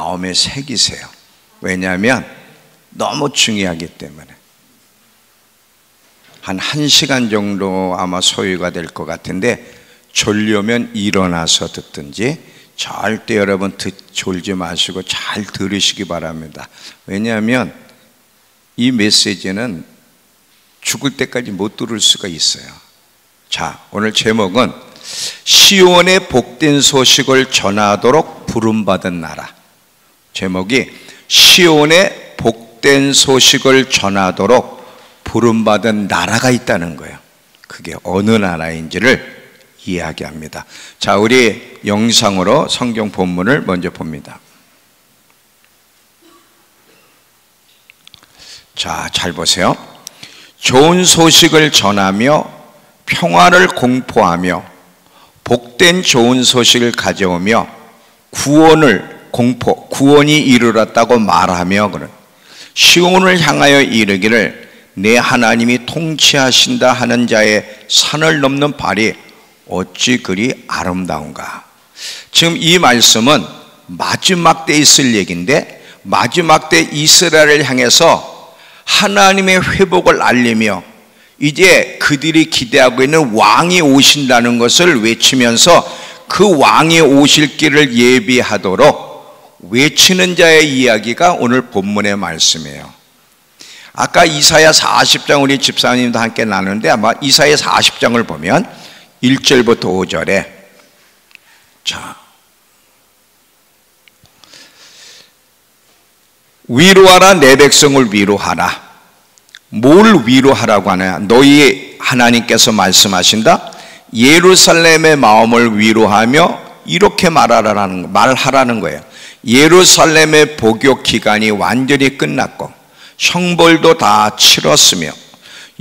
마음에 새기세요. 왜냐하면 너무 중요하기 때문에. 한 1시간 정도 아마 소요가 될 것 같은데, 졸려면 일어나서 듣든지, 절대 여러분 졸지 마시고 잘 들으시기 바랍니다. 왜냐하면 이 메시지는 죽을 때까지 못 들을 수가 있어요. 자, 오늘 제목은 시온의 복된 소식을 전하도록 부름받은 나라. 제목이 시온의 복된 소식을 전하도록 부름받은 나라가 있다는 거예요. 그게 어느 나라인지를 이야기합니다. 자, 우리 영상으로 성경 본문을 먼저 봅니다. 자, 잘 보세요. 좋은 소식을 전하며 평화를 공포하며 복된 좋은 소식을 가져오며 구원이 이르렀다고 말하며, 그런 시온을 향하여 이르기를 내 하나님이 통치하신다 하는 자의 산을 넘는 발이 어찌 그리 아름다운가. 지금 이 말씀은 마지막 때 있을 얘기인데, 마지막 때 이스라엘을 향해서 하나님의 회복을 알리며 이제 그들이 기대하고 있는 왕이 오신다는 것을 외치면서 그 왕이 오실 길을 예비하도록 외치는 자의 이야기가 오늘 본문의 말씀이에요. 아까 이사야 40장 우리 집사님도 함께 나누는데, 아마 이사야 40장을 보면 1절부터 5절에, 자, 위로하라, 내 백성을 위로하라. 뭘 위로하라고 하냐? 너희 하나님께서 말씀하신다. 예루살렘의 마음을 위로하며 이렇게 말하라는 거예요. 예루살렘의 복역 기간이 완전히 끝났고 형벌도 다 치렀으며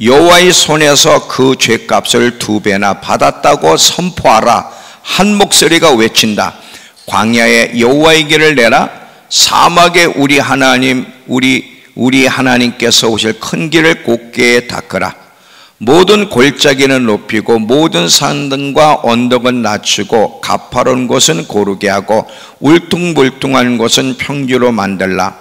여호와의 손에서 그 죄값을 2배나 받았다고 선포하라. 한 목소리가 외친다. 광야에 여호와의 길을 내라. 사막에 우리 하나님께서 오실 큰 길을 곧게 닦으라. 모든 골짜기는 높이고 모든 산등과 언덕은 낮추고 가파른 곳은 고르게 하고 울퉁불퉁한 곳은 평지로 만들라.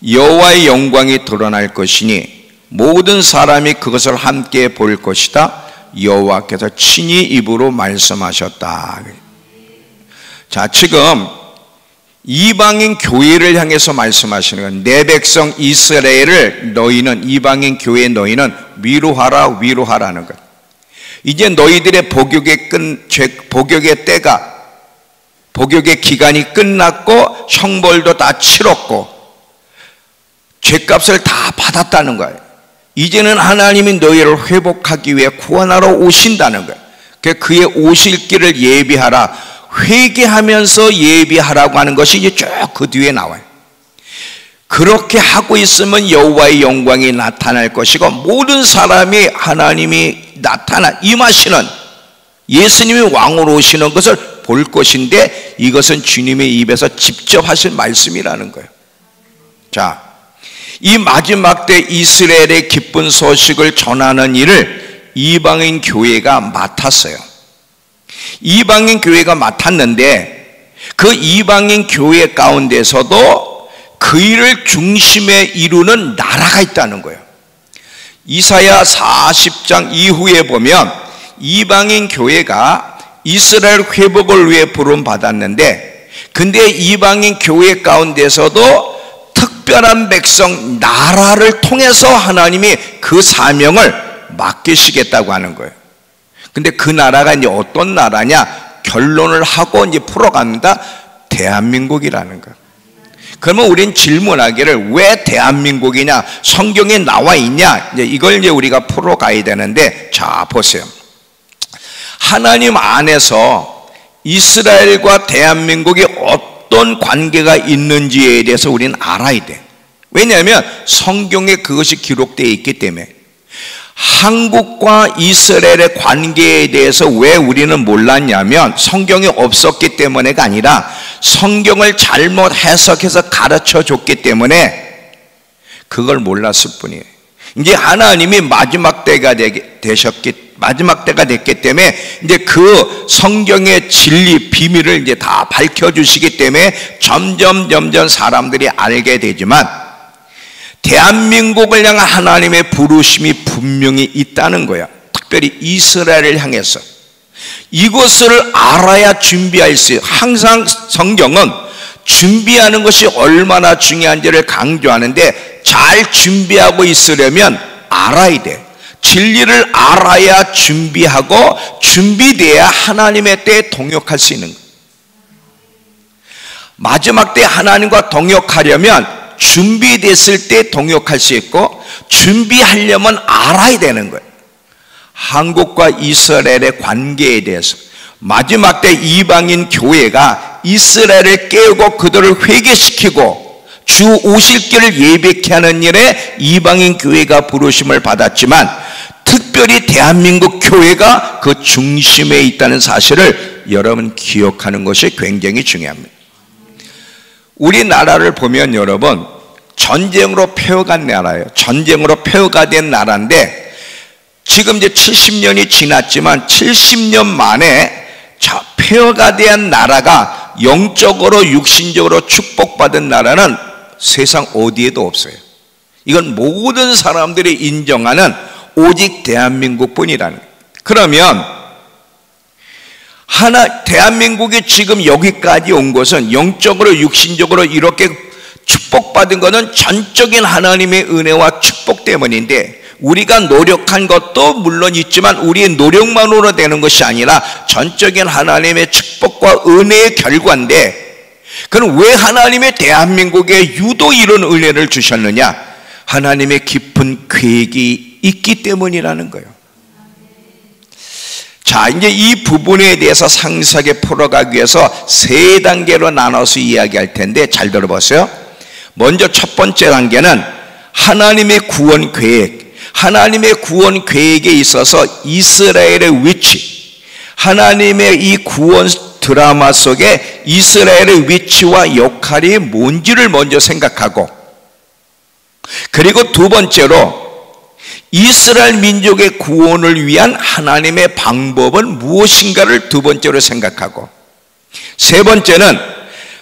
여호와의 영광이 드러날 것이니 모든 사람이 그것을 함께 볼 것이다. 여호와께서 친히 입으로 말씀하셨다. 자, 지금 이방인 교회를 향해서 말씀하시는 건, 내 백성 이스라엘을 너희는, 이방인 교회 너희는 위로하라는 것. 이제 너희들의 복역의 기간이 끝났고 형벌도 다 치렀고 죄값을 다 받았다는 거예요. 이제는 하나님이 너희를 회복하기 위해 구원하러 오신다는 거예요. 그의 오실 길을 예비하라. 회개하면서 예비하라고 하는 것이 이제 쭉 그 뒤에 나와요. 그렇게 하고 있으면 여호와의 영광이 나타날 것이고 모든 사람이 하나님이 임하시는, 예수님이 왕으로 오시는 것을 볼 것인데, 이것은 주님의 입에서 직접 하신 말씀이라는 거예요. 자, 이 마지막 때 이스라엘의 기쁜 소식을 전하는 일을 이방인 교회가 맡았어요. 이방인 교회가 맡았는데, 그 이방인 교회 가운데서도 그 일을 중심에 이루는 나라가 있다는 거예요. 이사야 40장 이후에 보면 이방인 교회가 이스라엘 회복을 위해 부름받았는데, 근데 이방인 교회 가운데서도 특별한 백성 나라를 통해서 하나님이 그 사명을 맡기시겠다고 하는 거예요. 근데 그 나라가 이제 어떤 나라냐? 결론을 하고 이제 풀어갑니다. 대한민국이라는 거예요. 그러면 우린 질문하기를, 왜 대한민국이냐? 성경에 나와 있냐? 이걸 이제 우리가 풀어가야 되는데, 자, 보세요. 하나님 안에서 이스라엘과 대한민국이 어떤 관계가 있는지에 대해서 우리는 알아야 돼. 왜냐하면 성경에 그것이 기록되어 있기 때문에. 한국과 이스라엘의 관계에 대해서 왜 우리는 몰랐냐면, 성경이 없었기 때문에가 아니라 성경을 잘못 해석해서 가르쳐 줬기 때문에 그걸 몰랐을 뿐이에요. 이제 하나님이 마지막 때가 되셨기 마지막 때가 됐기 때문에 이제 그 성경의 진리 비밀을 이제 다 밝혀주시기 때문에 점점 사람들이 알게 되지만, 대한민국을 향한 하나님의 부르심이 분명히 있다는 거야. 특별히 이스라엘을 향해서 이것을 알아야 준비할 수 있어요. 항상 성경은 준비하는 것이 얼마나 중요한지를 강조하는데, 잘 준비하고 있으려면 알아야 돼. 진리를 알아야 준비하고, 준비돼야 하나님의 때에 동역할 수 있는 거예요. 마지막 때 하나님과 동역하려면 준비됐을 때 동역할 수 있고, 준비하려면 알아야 되는 거예요. 한국과 이스라엘의 관계에 대해서 마지막 때 이방인 교회가 이스라엘을 깨우고 그들을 회개시키고 주 오실 길을 예비케 하는 일에 이방인 교회가 부르심을 받았지만, 특별히 대한민국 교회가 그 중심에 있다는 사실을 여러분 기억하는 것이 굉장히 중요합니다. 우리나라를 보면 여러분, 전쟁으로 폐허간 나라예요. 전쟁으로 폐허가 된 나라인데, 지금 이제 70년이 지났지만 70년 만에 폐허가 된 나라가 영적으로 육신적으로 축복받은 나라는 세상 어디에도 없어요. 이건 모든 사람들이 인정하는 오직 대한민국뿐이라는 거예요. 그러면 대한민국이 지금 여기까지 온 것은, 영적으로 육신적으로 이렇게 축복받은 것은 전적인 하나님의 은혜와 축복 때문인데, 우리가 노력한 것도 물론 있지만 우리의 노력만으로 되는 것이 아니라 전적인 하나님의 축복과 은혜의 결과인데, 그럼 왜 하나님의 대한민국에 유독 이런 은혜를 주셨느냐? 하나님의 깊은 계획이 있기 때문이라는 거예요. 자, 이제 이 부분에 대해서 상세하게 풀어가기 위해서 세 단계로 나눠서 이야기할 텐데 잘 들어보세요. 먼저 첫 번째 단계는 하나님의 구원 계획. 하나님의 구원 계획에 있어서 이스라엘의 위치, 하나님의 이 구원 드라마 속에 이스라엘의 위치와 역할이 뭔지를 먼저 생각하고, 그리고 두 번째로 이스라엘 민족의 구원을 위한 하나님의 방법은 무엇인가를 두 번째로 생각하고, 세 번째는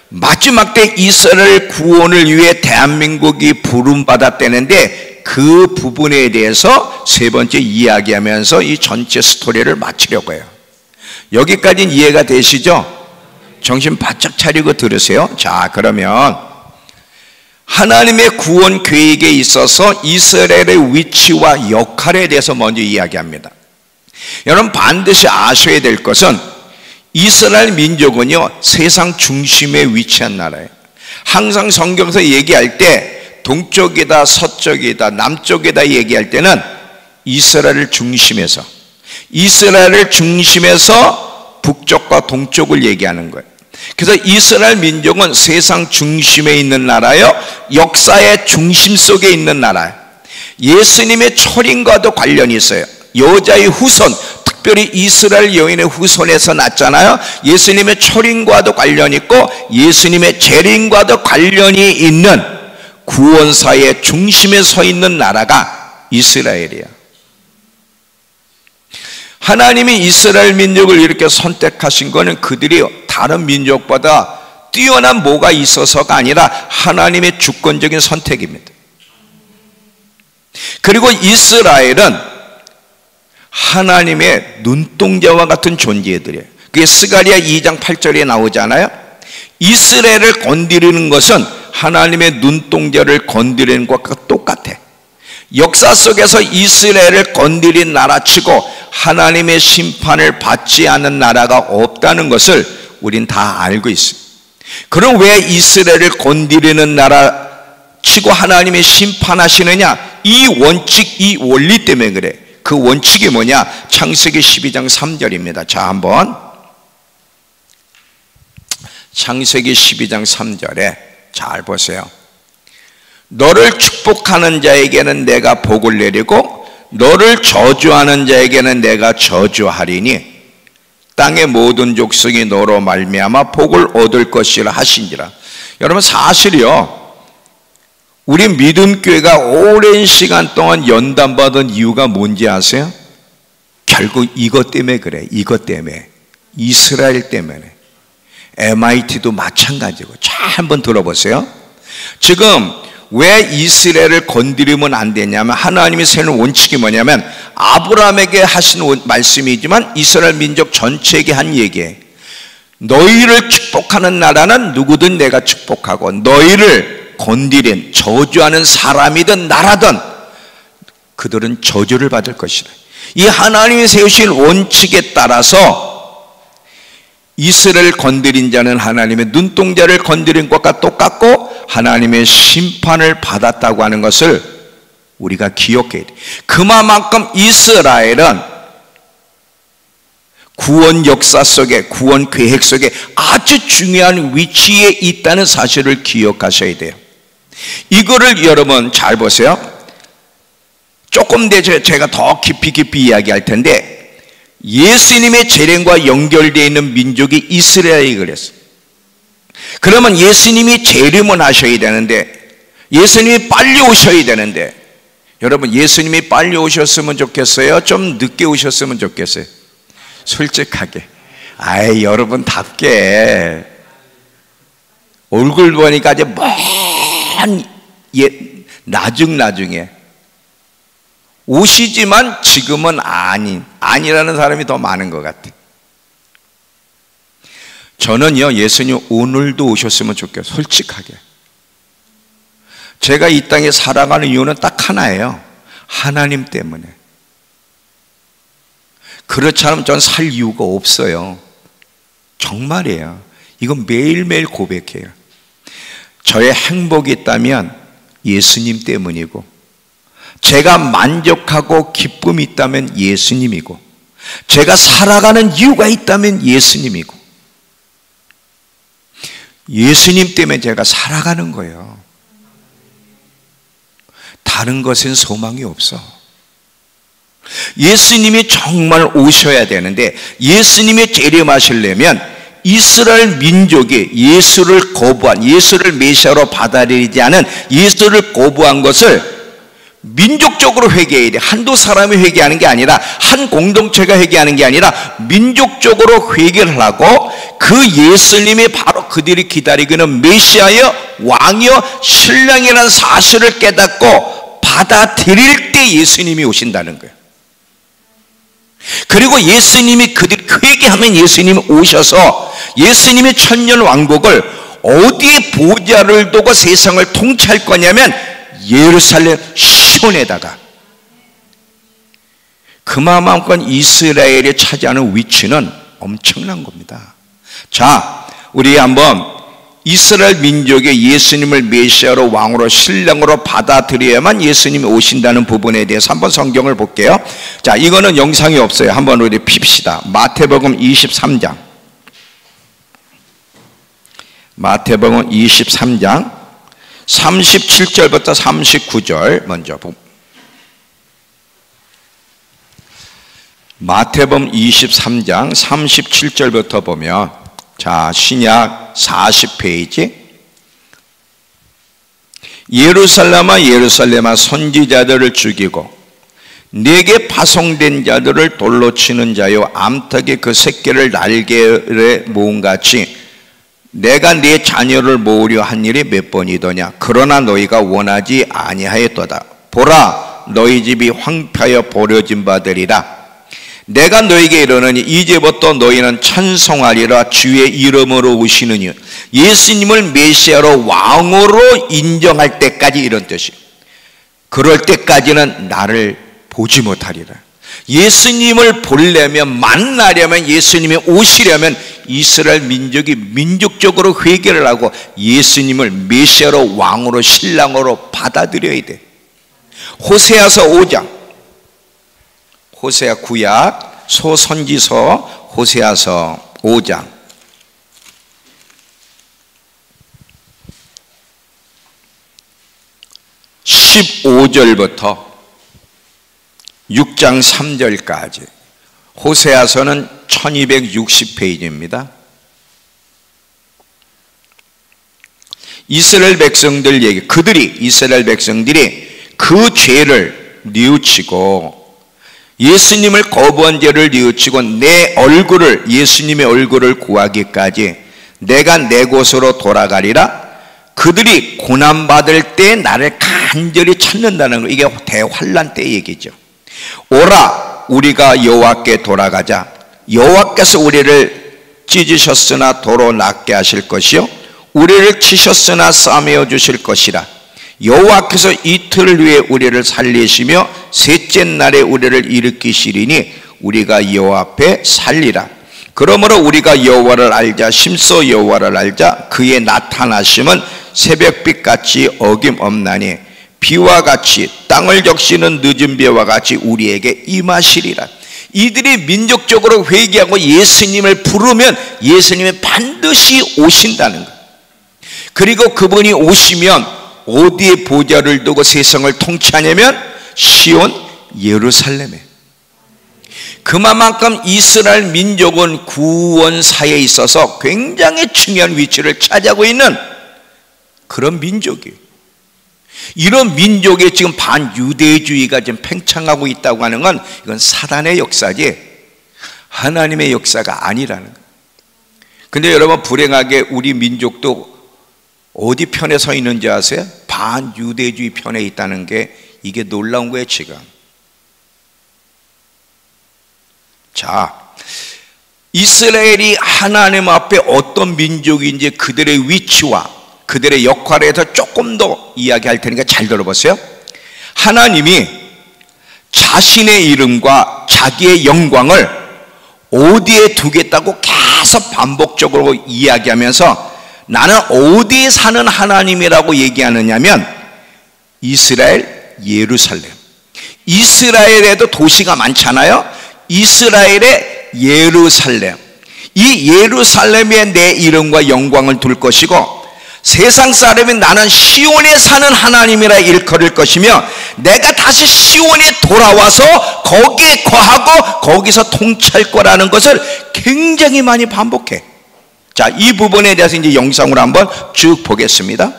마지막 때 이스라엘 구원을 위해 대한민국이 부름받았다는데, 그 부분에 대해서 세 번째 이야기하면서 이 전체 스토리를 마치려고 해요. 여기까지는 이해가 되시죠? 정신 바짝 차리고 들으세요. 자, 그러면 하나님의 구원 계획에 있어서 이스라엘의 위치와 역할에 대해서 먼저 이야기합니다. 여러분 반드시 아셔야 될 것은, 이스라엘 민족은요 세상 중심에 위치한 나라예요. 항상 성경에서 얘기할 때 동쪽이다 서쪽이다 남쪽이다 얘기할 때는 이스라엘을 중심에서 북쪽과 동쪽을 얘기하는 거예요. 그래서 이스라엘 민족은 세상 중심에 있는 나라요, 역사의 중심 속에 있는 나라예요. 예수님의 초림과도 관련이 있어요. 여자의 후손, 특별히 이스라엘 여인의 후손에서 났잖아요. 예수님의 초림과도 관련이 있고 예수님의 재림과도 관련이 있는 구원사의 중심에 서 있는 나라가 이스라엘이야. 하나님이 이스라엘 민족을 이렇게 선택하신 것은 그들이 다른 민족보다 뛰어난 뭐가 있어서가 아니라 하나님의 주권적인 선택입니다. 그리고 이스라엘은 하나님의 눈동자와 같은 존재들이에요. 그게 스가랴 2장 8절에 나오잖아요. 이스라엘을 건드리는 것은 하나님의 눈동자를 건드리는 것과 똑같아. 역사 속에서 이스라엘을 건드린 나라치고 하나님의 심판을 받지 않는 나라가 없다는 것을 우린 다 알고 있어요. 그럼 왜 이스라엘을 건드리는 나라치고 하나님의 심판하시느냐? 이 원칙, 이 원리 때문에 그래. 그 원칙이 뭐냐? 창세기 12장 3절입니다. 자, 한번 창세기 12장 3절에 잘 보세요. 너를 축복하는 자에게는 내가 복을 내리고 너를 저주하는 자에게는 내가 저주하리니 땅의 모든 족속이 너로 말미암아 복을 얻을 것이라 하신지라. 여러분 사실이요, 우리 믿음교회가 오랜 시간 동안 연단받은 이유가 뭔지 아세요? 결국 이것 때문에 그래. 이것 때문에. 이스라엘 때문에. MIT도 마찬가지고. 잘 한번 들어보세요. 지금 왜 이스라엘을 건드리면 안 되냐면 하나님이 세우는 원칙이 뭐냐면 아브라함에게 하신 말씀이지만 이스라엘 민족 전체에게 한 얘기예요. 너희를 축복하는 나라는 누구든 내가 축복하고 너희를 건드린 저주하는 사람이든 나라든 그들은 저주를 받을 것이다. 이 하나님이 세우신 원칙에 따라서 이스라엘을 건드린 자는 하나님의 눈동자를 건드린 것과 똑같고 하나님의 심판을 받았다고 하는 것을 우리가 기억해야 돼. 그만큼 이스라엘은 구원 역사 속에, 구원 계획 속에 아주 중요한 위치에 있다는 사실을 기억하셔야 돼요. 이거를 여러분 잘 보세요. 조금 더 제가 더 깊이 이야기할 텐데 예수님의 재림과 연결되어 있는 민족이 이스라엘이 그랬어요. 그러면 예수님이 재림을 하셔야 되는데 예수님이 빨리 오셔야 되는데 여러분 예수님이 빨리 오셨으면 좋겠어요? 좀 늦게 오셨으면 좋겠어요? 솔직하게 아이 여러분답게 얼굴 보니까 이제 먼 나중에 오시지만 지금은 아니라는 사람이 더 많은 것 같아요. 저는요 예수님 오늘도 오셨으면 좋겠어요. 솔직하게 제가 이 땅에 살아가는 이유는 딱 하나예요. 하나님 때문에. 그렇지 않으면 전 살 이유가 없어요. 정말이에요. 이건 매일매일 고백해요. 저의 행복이 있다면 예수님 때문이고 제가 만족하고 기쁨이 있다면 예수님이고 제가 살아가는 이유가 있다면 예수님이고 예수님 때문에 제가 살아가는 거예요. 다른 것엔 소망이 없어. 예수님이 정말 오셔야 되는데 예수님이 재림하시려면 이스라엘 민족이 예수를 거부한, 예수를 메시아로 받아들이지 않은, 예수를 거부한 것을 민족적으로 회개해야 돼. 한두 사람이 회개하는 게 아니라 한 공동체가 회개하는 게 아니라 민족적으로 회개를 하고 그 예수님이 바로 그들이 기다리고 있는 메시아여 왕이여 신랑이라는 사실을 깨닫고 받아들일 때 예수님이 오신다는 거예요. 그리고 예수님이 그들이 회개하면 예수님이 오셔서 예수님의 천년 왕국을 어디에 보좌를 두고 세상을 통치할 거냐면 예루살렘 시온에다가. 그만큼 이스라엘이 차지하는 위치는 엄청난 겁니다. 자, 우리 한번 이스라엘 민족의 예수님을 메시아로 왕으로 신랑으로 받아들여야만 예수님이 오신다는 부분에 대해서 한번 성경을 볼게요. 자, 이거는 영상이 없어요. 한번 우리 핍시다. 마태복음 23장. 마태복음 23장 37절부터 39절 먼저 마태복음 23장 37절부터 보면, 자, 신약 40페이지. 예루살렘아 예루살렘아 선지자들을 죽이고 내게 파송된 자들을 돌로 치는 자요 암탉이 그 새끼를 날개에 모음같이 내가 네 자녀를 모으려 한 일이 몇 번이더냐. 그러나 너희가 원하지 아니하였도다. 보라, 너희 집이 황폐하여 버려진 바되리라. 내가 너희에게 이르노니 이제부터 너희는 찬송하리라. 주의 이름으로 오시느니. 예수님을 메시아로 왕으로 인정할 때까지, 이런 뜻이. 그럴 때까지는 나를 보지 못하리라. 예수님을 보려면, 만나려면, 예수님이 오시려면 이스라엘 민족이 민족적으로 회개를 하고 예수님을 메시아로 왕으로 신랑으로 받아들여야 돼. 호세아서 5장, 호세아 구약 소선지서 호세아서 5장 15절부터 6장 3절까지. 호세아서는 1260페이지입니다. 이스라엘 백성들 얘기, 이스라엘 백성들이 그 죄를 뉘우치고 예수님을 거부한 죄를 뉘우치고 내 얼굴을, 예수님의 얼굴을 구하기까지 내가 내 곳으로 돌아가리라. 그들이 고난받을 때 나를 간절히 찾는다는 거, 이게 대환란 때 얘기죠. 오라, 우리가 여호와께 돌아가자. 여호와께서 우리를 찢으셨으나 도로 낫게 하실 것이요 우리를 치셨으나 싸매어 주실 것이라. 여호와께서 이틀 후에 우리를 살리시며 셋째 날에 우리를 일으키시리니 우리가 여호와 앞에 살리라. 그러므로 우리가 여호와를 알자. 심써 여호와를 알자. 그의 나타나심은 새벽빛같이 어김없나니 비와 같이 땅을 적시는 늦은 비와 같이 우리에게 임하시리라. 이들이 민족적으로 회개하고 예수님을 부르면 예수님이 반드시 오신다는 것. 그리고 그분이 오시면 어디에 보좌를 두고 세상을 통치하냐면 시온 예루살렘에. 그만큼 이스라엘 민족은 구원사에 있어서 굉장히 중요한 위치를 차지하고 있는 그런 민족이에요. 이런 민족의 지금 반유대주의가 지금 팽창하고 있다고 하는 건 이건 사단의 역사지 하나님의 역사가 아니라는 거예요. 근데 여러분, 불행하게 우리 민족도 어디 편에 서 있는지 아세요? 반유대주의 편에 있다는 게 이게 놀라운 거예요 지금. 자, 이스라엘이 하나님 앞에 어떤 민족인지 그들의 위치와 그들의 역할에 대해서 조금 더 이야기할 테니까 잘 들어보세요. 하나님이 자신의 이름과 자기의 영광을 어디에 두겠다고 계속 반복적으로 이야기하면서 나는 어디에 사는 하나님이라고 얘기하느냐면 이스라엘 예루살렘. 이스라엘에도 도시가 많잖아요. 이스라엘의 예루살렘. 이 예루살렘에 내 이름과 영광을 둘 것이고 세상 사람이 나는 시온에 사는 하나님이라 일컬을 것이며 내가 다시 시온에 돌아와서 거기에 거하고 거기서 통치할 거라는 것을 굉장히 많이 반복해. 자, 이 부분에 대해서 이제 영상으로 한번 쭉 보겠습니다.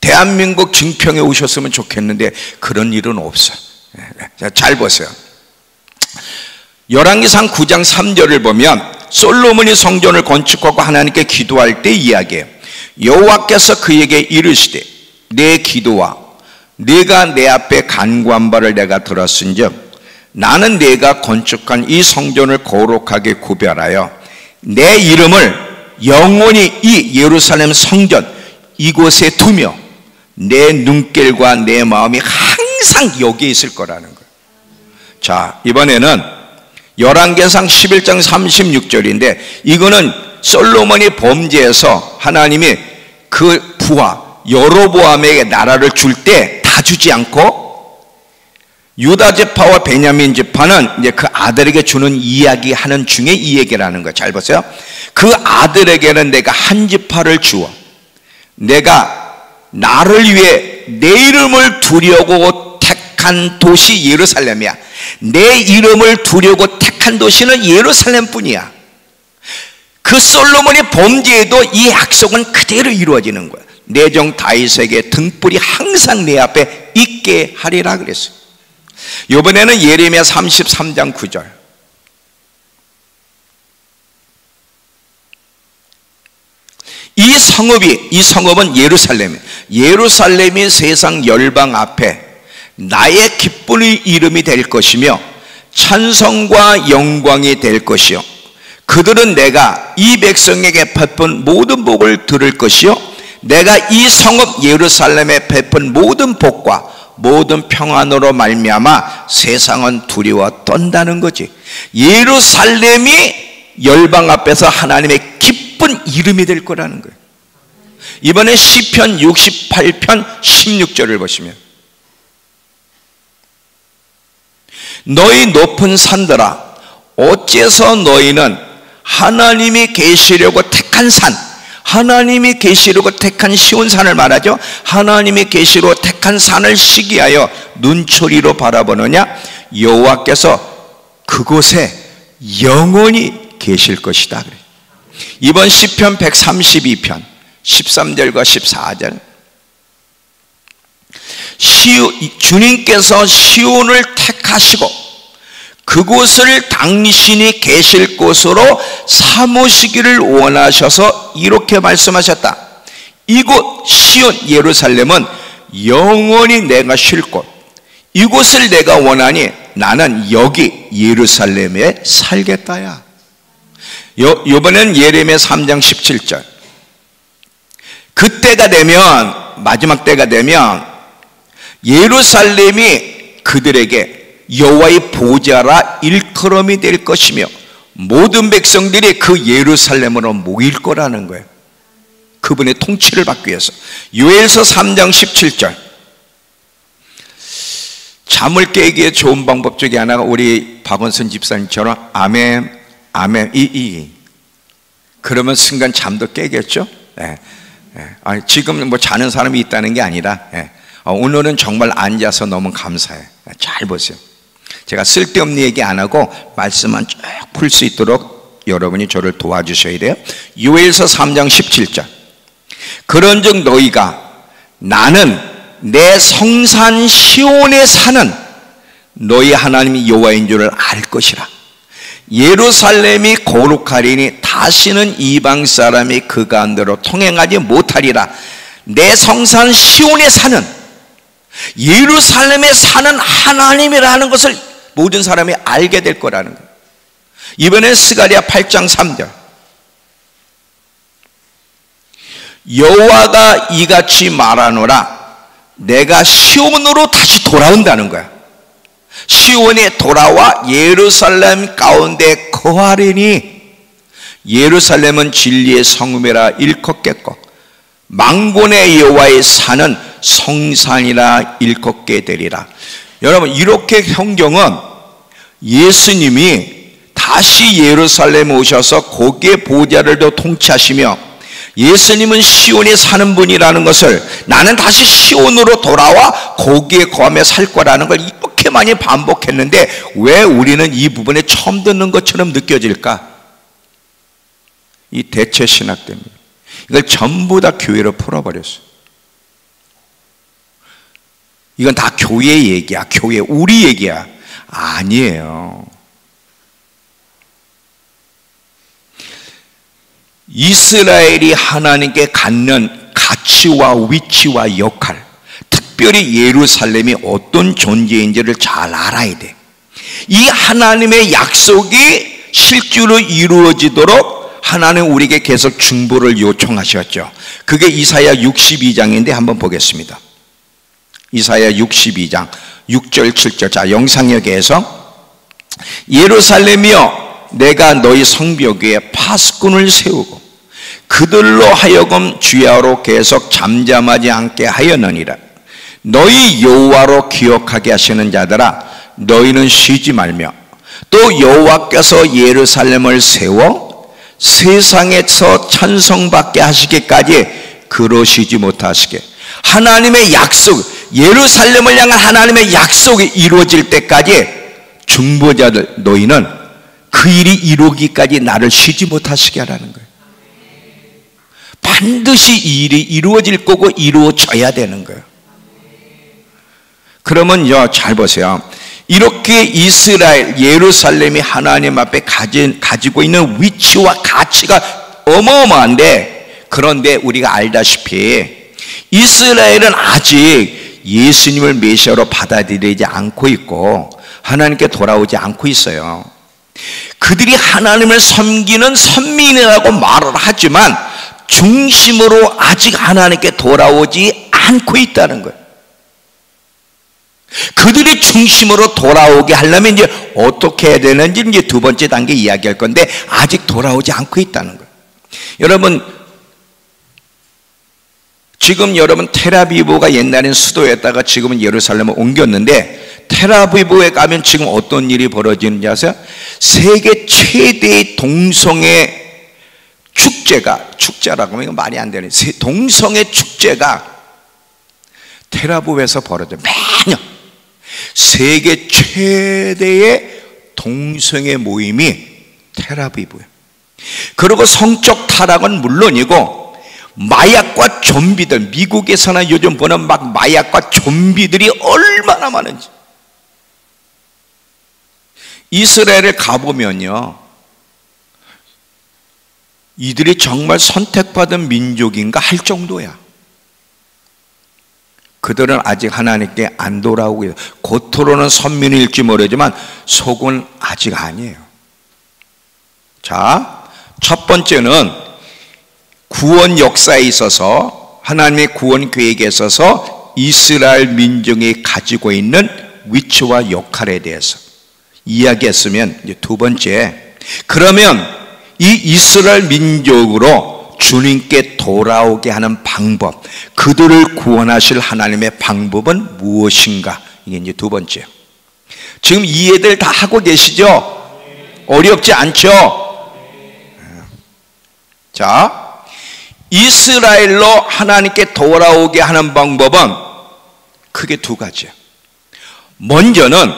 대한민국 증평에 오셨으면 좋겠는데 그런 일은 없어요. 자, 잘 보세요. 열왕기상 9장 3절을 보면 솔로몬이 성전을 건축하고 하나님께 기도할 때 이야기해요. 여호와께서 그에게 이르시되 내 기도와 네가 내 앞에 간구한 바를 내가 들었은즉 나는 네가 건축한 이 성전을 거룩하게 구별하여 내 이름을 영원히 이 예루살렘 성전 이곳에 두며 내 눈길과 내 마음이 항상 여기에 있을 거라는 거예요. 자, 이번에는 열왕기상 11장 36절인데 이거는 솔로몬이 범죄해서 하나님이 그 부하 여로보암에게 나라를 줄 때 다 주지 않고 유다 지파와 베냐민 지파는 이제 그 아들에게 주는 이야기하는 중에 이 얘기라는 거예요. 잘 보세요. 그 아들에게는 내가 한 지파를 주어 내가 나를 위해 내 이름을 두려고 택한 도시 예루살렘이야. 내 이름을 두려고 택한 도시는 예루살렘뿐이야. 그 솔로몬이 범죄에도 이 약속은 그대로 이루어지는 거야. 내 종 다윗에게 등불이 항상 내 앞에 있게 하리라 그랬어요. 이번에는 예레미야 33장 9절. 이 성읍은 예루살렘이에요. 예루살렘이 세상 열방 앞에 나의 기쁨의 이름이 될 것이며 찬송과 영광이 될 것이요 그들은 내가 이 백성에게 베푼 모든 복을 들을 것이요 내가 이 성읍 예루살렘에 베푼 모든 복과 모든 평안으로 말미암아 세상은 두려워 떤다는 거지. 예루살렘이 열방 앞에서 하나님의 기쁜 이름이 될 거라는 거예요. 이번에 시편 68편 16절을 보시면 너희 높은 산들아 어째서 너희는 하나님이 계시려고 택한 산, 하나님이 계시려고 택한 시온산을 말하죠. 하나님이 계시려고 택한 산을 시기하여 눈초리로 바라보느냐. 여호와께서 그곳에 영원히 계실 것이다. 이번 시편 132편 13절과 14절 주님께서 시온을 택하시고 그곳을 당신이 계실 곳으로 삼으시기를 원하셔서 이렇게 말씀하셨다. 이곳 시온 예루살렘은 영원히 내가 쉴 곳, 이곳을 내가 원하니 나는 여기 예루살렘에 살겠다야. 이번엔 예레미야 3장 17절. 그때가 되면, 마지막 때가 되면 예루살렘이 그들에게 여호와의 보좌라 일컬음이 될 것이며 모든 백성들이 그 예루살렘으로 모일 거라는 거예요. 그분의 통치를 받기 위해서. 요엘서 3장 17절. 잠을 깨기에 좋은 방법 중에 하나가 우리 박원순 집사님처럼 아멘, 아멘, 그러면 순간 잠도 깨겠죠? 네. 네. 지금 뭐 자는 사람이 있다는 게 아니라 오늘은 정말 앉아서 너무 감사해. 잘 보세요. 제가 쓸데없는 얘기 안 하고 말씀만 쭉 풀 수 있도록 여러분이 저를 도와주셔야 돼요. 요엘서 3장 17절. 그런즉 너희가 나는 내 성산 시온에 사는 너희 하나님 여호와인 줄을 알 것이라. 예루살렘이 거룩하리니 다시는 이방 사람이 그 가운데로 통행하지 못하리라. 내 성산 시온에 사는, 예루살렘에 사는 하나님이라는 것을 모든 사람이 알게 될 거라는 거예요. 이번엔 스가랴 8장 3절. 여호와가 이같이 말하노라. 내가 시온으로 다시 돌아온다는 거야. 시온에 돌아와 예루살렘 가운데 거하리니 예루살렘은 진리의 성읍이라 일컫겠고 망군의 여호와의 산은 성산이라 일컫게 되리라. 여러분, 이렇게 성경은 예수님이 다시 예루살렘에 오셔서 거기에 보좌를 더 통치하시며 예수님은 시온에 사는 분이라는 것을, 나는 다시 시온으로 돌아와 거기에 거하며 살 거라는 걸 이렇게 많이 반복했는데 왜 우리는 이 부분에 처음 듣는 것처럼 느껴질까? 이 대체 신학 때문에 이걸 전부 다 교회로 풀어버렸어요. 이건 다 교회 얘기야. 교회, 우리 얘기야. 아니에요. 이스라엘이 하나님께 갖는 가치와 위치와 역할, 특별히 예루살렘이 어떤 존재인지를 잘 알아야 돼. 이 하나님의 약속이 실제로 이루어지도록 하나님 우리에게 계속 중보를 요청하셨죠. 그게 이사야 62장인데 한번 보겠습니다. 이사야 62장 6절 7절. 자, 영상역에서 예루살렘이여 내가 너희 성벽 위에 파수꾼을 세우고 그들로 하여금 주야로 계속 잠잠하지 않게 하였느니라. 너희 여호와로 기억하게 하시는 자들아 너희는 쉬지 말며 또 여호와께서 예루살렘을 세워 세상에서 찬송받게 하시기까지 그러시지 못하시게. 하나님의 약속, 예루살렘을 향한 하나님의 약속이 이루어질 때까지 중보자들 너희는 그 일이 이루기까지 나를 쉬지 못하시게 하라는 거예요. 반드시 이 일이 이루어질 거고 이루어져야 되는 거예요. 그러면요, 잘 보세요. 이렇게 이스라엘, 예루살렘이 하나님 앞에 가지고 있는 위치와 가치가 어마어마한데, 그런데 우리가 알다시피 이스라엘은 아직 예수님을 메시아로 받아들이지 않고 있고 하나님께 돌아오지 않고 있어요. 그들이 하나님을 섬기는 선민이라고 말을 하지만 중심으로 아직 하나님께 돌아오지 않고 있다는 거예요. 그들이 중심으로 돌아오게 하려면 이제 어떻게 해야 되는지 이제 두 번째 단계 이야기할 건데 아직 돌아오지 않고 있다는 거예요. 여러분, 지금 여러분 텔아비브가 옛날엔 수도였다가 지금은 예루살렘을 옮겼는데 텔아비브에 가면 지금 어떤 일이 벌어지는지 아세요? 세계 최대의 동성애 축제라고 하면 이거 말이 안 되는 동성애 축제가 텔아비브에서 벌어져요. 매년 세계 최대의 동성애 모임이 텔아비브예요. 그리고 성적 타락은 물론이고 마약과 좀비들, 미국에서나 요즘 보는 막 마약과 좀비들이 얼마나 많은지. 이스라엘을 가보면요, 이들이 정말 선택받은 민족인가 할 정도야. 그들은 아직 하나님께 안 돌아오고 있어요. 겉으로는 선민일지 모르지만 속은 아직 아니에요. 자, 첫 번째는 구원 역사에 있어서, 하나님의 구원 계획에 있어서 이스라엘 민족이 가지고 있는 위치와 역할에 대해서 이야기했으면, 이제 두 번째, 그러면 이 이스라엘 민족으로 주님께 돌아오게 하는 방법, 그들을 구원하실 하나님의 방법은 무엇인가? 이게 이제 두 번째. 지금 이해들 다 하고 계시죠? 어렵지 않죠? 자, 이스라엘로 하나님께 돌아오게 하는 방법은 크게 두 가지예요. 먼저는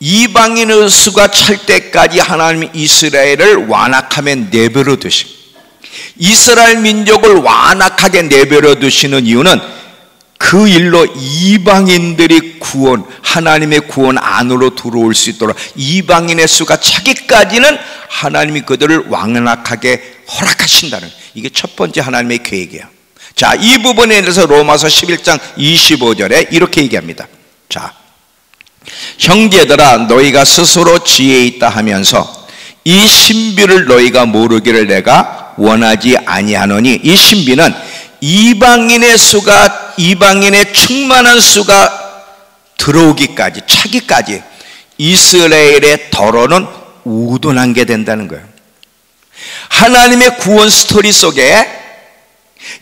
이방인의 수가 찰 때까지 하나님이 이스라엘을 완악하게 내버려 두시고, 이스라엘 민족을 완악하게 내버려 두시는 이유는 그 일로 이방인들이 구원, 하나님의 구원 안으로 들어올 수 있도록 이방인의 수가 차기까지는 하나님이 그들을 완악하게 허락하신다는, 이게 첫 번째 하나님의 계획이에요. 자, 이 부분에 대해서 로마서 11장 25절에 이렇게 얘기합니다. 자, 형제들아, 너희가 스스로 지혜 있다 하면서 이 신비를 너희가 모르기를 내가 원하지 아니하노니, 이 신비는 이방인의 수가, 이방인의 충만한 수가 들어오기까지, 차기까지 이스라엘의 더러는 우둔한 게 된다는 거예요. 하나님의 구원 스토리 속에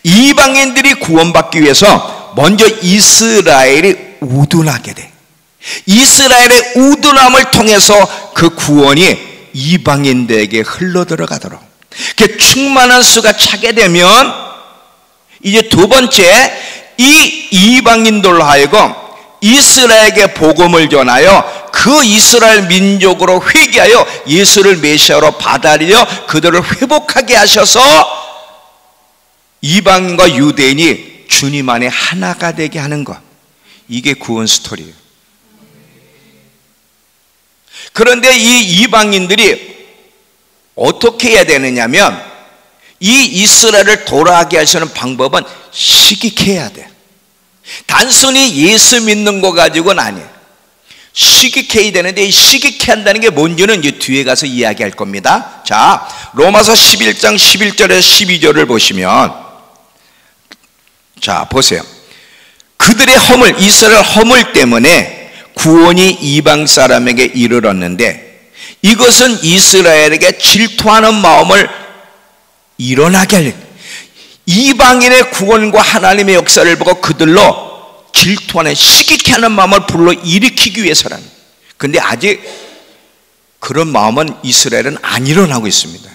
이방인들이 구원받기 위해서 먼저 이스라엘이 우둔하게 돼. 이스라엘의 우둔함을 통해서 그 구원이 이방인들에게 흘러들어가도록, 그 충만한 수가 차게 되면, 이제 두 번째, 이 이방인들로 하여금 이스라엘에게 복음을 전하여 그 이스라엘 민족으로 회개하여 예수를 메시아로 받아들여 그들을 회복하게 하셔서 이방인과 유대인이 주님 안에 하나가 되게 하는 것, 이게 구원 스토리예요. 그런데 이 이방인들이 어떻게 해야 되느냐면, 이 이스라엘을 돌아가게 하시는 방법은 시기케야 돼. 단순히 예수 믿는 거 가지고는 아니에요. 시기케야 되는데, 이 시기케 한다는 게 뭔지는 이제 뒤에 가서 이야기할 겁니다. 자, 로마서 11장 11절에서 12절을 보시면, 자, 보세요. 그들의 허물, 이스라엘 허물 때문에 구원이 이방 사람에게 이르렀는데, 이것은 이스라엘에게 질투하는 마음을 일어나게 하려, 이방인의 구원과 하나님의 역사를 보고 그들로 질투하는, 시기케 하는 마음을 불러일으키기 위해서라는. 근데 아직 그런 마음은 이스라엘은 안 일어나고 있습니다.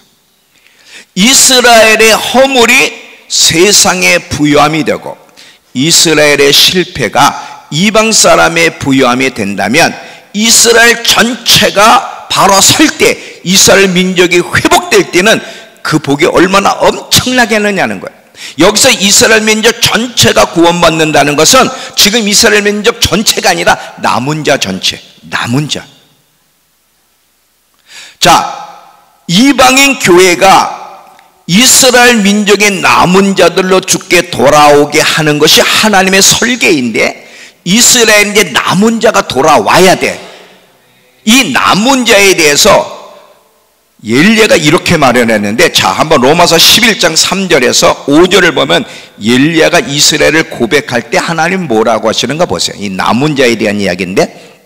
이스라엘의 허물이 세상의 부요함이 되고, 이스라엘의 실패가 이방 사람의 부요함이 된다면, 이스라엘 전체가 바로 설 때, 이스라엘 민족이 회복될 때는 그 복이 얼마나 엄청나게 하느냐는 거예요. 여기서 이스라엘 민족 전체가 구원받는다는 것은 지금 이스라엘 민족 전체가 아니라 남은 자 전체, 남은 자. 자, 이방인 교회가 이스라엘 민족의 남은 자들로 주께 돌아오게 하는 것이 하나님의 설계인데, 이스라엘의 남은 자가 돌아와야 돼. 이 남은 자에 대해서 엘리야가 이렇게 말해냈는데, 자, 한번 로마서 11장 3절에서 5절을 보면 엘리야가 이스라엘을 고백할 때 하나님 뭐라고 하시는가 보세요. 이 남은 자에 대한 이야기인데,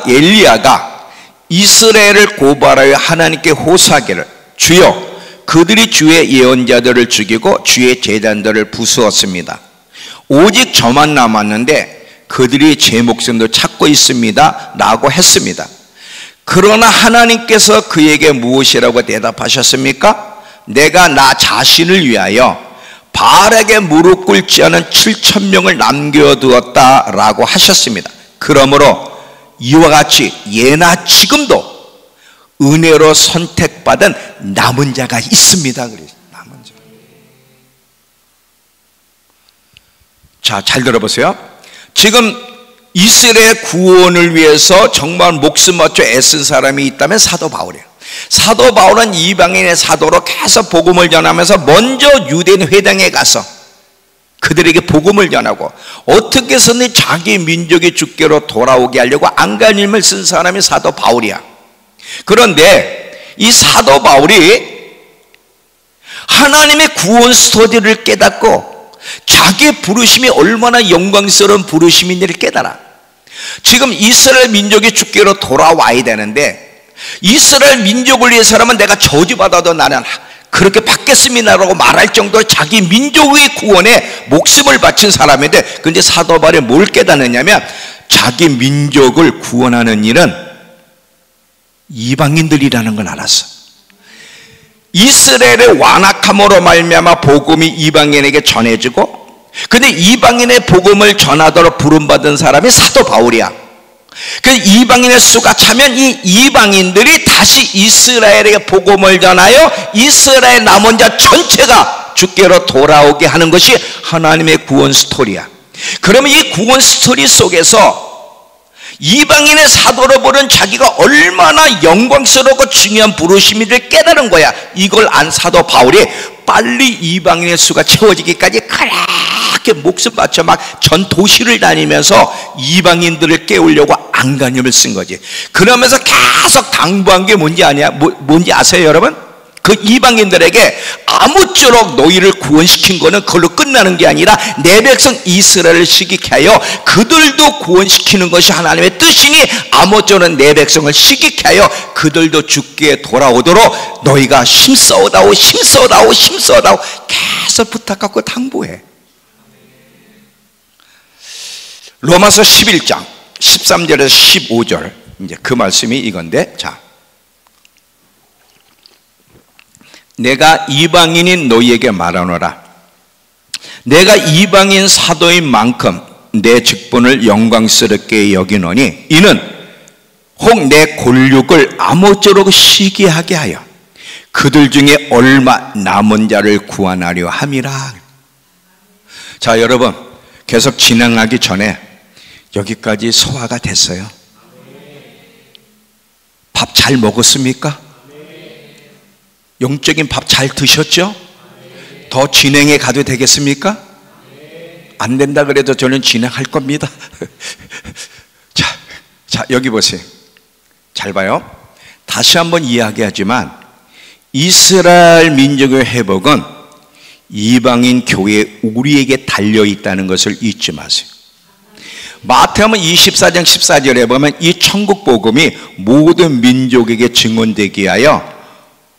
엘리야가 이스라엘을 고발하여 하나님께 호소하기를, 주여, 그들이 주의 예언자들을 죽이고 주의 제단들을 부수었습니다. 오직 저만 남았는데 그들이 제 목숨도 찾고 있습니다 라고 했습니다. 그러나 하나님께서 그에게 무엇이라고 대답하셨습니까? 내가 나 자신을 위하여 바알에게 무릎 꿇지 않은 7,000명을 남겨두었다라고 하셨습니다. 그러므로 이와 같이 예나 지금도 은혜로 선택받은 남은 자가 있습니다. 그래요. 남은 자. 자, 잘 들어보세요. 지금 이스라엘 구원을 위해서 정말 목숨 바쳐 애쓴 사람이 있다면 사도 바울이에요. 사도 바울은 이방인의 사도로 계속 복음을 전하면서 먼저 유대인 회당에 가서 그들에게 복음을 전하고 어떻게 해서든 자기 민족의 주께로 돌아오게 하려고 안간힘을 쓴 사람이 사도 바울이야. 그런데 이 사도 바울이 하나님의 구원 스토리를 깨닫고 자기의 부르심이 얼마나 영광스러운 부르심인지를 깨달아. 지금 이스라엘 민족이 주께로 돌아와야 되는데 이스라엘 민족을 위해서라면 내가 저주받아도 나는 그렇게 받겠습니다라고 말할 정도로 자기 민족의 구원에 목숨을 바친 사람인데, 근데 사도 바울이 뭘 깨닫느냐면 자기 민족을 구원하는 일은 이방인들이라는 걸 알았어. 이스라엘의 완악함으로 말미암아 복음이 이방인에게 전해지고, 근데 이방인의 복음을 전하도록 부름받은 사람이 사도 바울이야. 그 이방인의 수가 차면 이 이방인들이 다시 이스라엘에게 복음을 전하여 이스라엘 남은 자 전체가 주께로 돌아오게 하는 것이 하나님의 구원 스토리야. 그러면 이 구원 스토리 속에서 이방인의 사도로 부른 자기가 얼마나 영광스럽고 중요한 부르심인지를 깨달은 거야. 이걸 안 사도 바울이 빨리 이방인의 수가 채워지기까지 그렇게 목숨 바쳐 막 전 도시를 다니면서 이방인들을 깨우려고 안간힘을 쓴 거지. 그러면서 계속 당부한 게 뭔지 뭔지 아세요, 여러분? 그 이방인들에게 아무쪼록 너희를 구원시킨 거는 그걸로 끝나는 게 아니라 내 백성 이스라엘을 시기케 하여 그들도 구원시키는 것이 하나님의 뜻이니 아무쪼록 내 백성을 시기케 하여 그들도 주께 돌아오도록 너희가 힘써다오 계속 부탁하고 당부해. 로마서 11장 13절에서 15절 이제 그 말씀이 이건데, 자, 내가 이방인인 너희에게 말하노라. 내가 이방인 사도인 만큼 내 직분을 영광스럽게 여기노니 이는 혹 내 골육을 아무쪼록 시기하게 하여 그들 중에 얼마 남은 자를 구원하려 함이라. 자, 여러분, 계속 진행하기 전에 여기까지 소화가 됐어요? 밥 잘 먹었습니까? 영적인 밥 잘 드셨죠? 더 진행해 가도 되겠습니까? 안 된다 그래도 저는 진행할 겁니다. 자, 여기 보세요. 잘 봐요. 다시 한번 이야기하지만 이스라엘 민족의 회복은 이방인 교회에 우리에게 달려있다는 것을 잊지 마세요. 마태복음 24장 14절에 보면 이 천국 복음이 모든 민족에게 증언되게 하여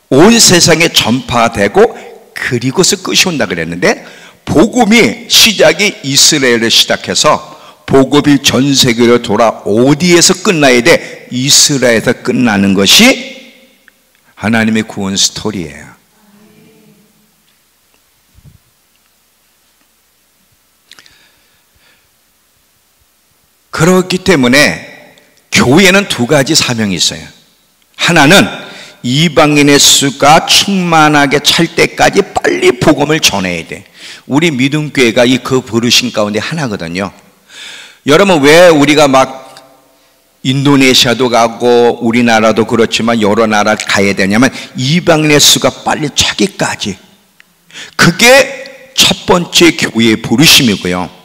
온 세상에 전파되고 그리고서 끝이 온다 그랬는데, 복음이 시작이 이스라엘에 시작해서 복음이 전 세계로 돌아 어디에서 끝나야 돼? 이스라엘에서 끝나는 것이 하나님의 구원 스토리예요. 그렇기 때문에 교회는 두 가지 사명이 있어요. 하나는 이방인의 수가 충만하게 찰 때까지 빨리 복음을 전해야 돼. 우리 믿음교회가 그 부르심 가운데 하나거든요. 여러분, 왜 우리가 막 인도네시아도 가고 우리나라도 그렇지만 여러 나라 가야 되냐면 이방인의 수가 빨리 차기까지. 그게 첫 번째 교회의 부르심이고요.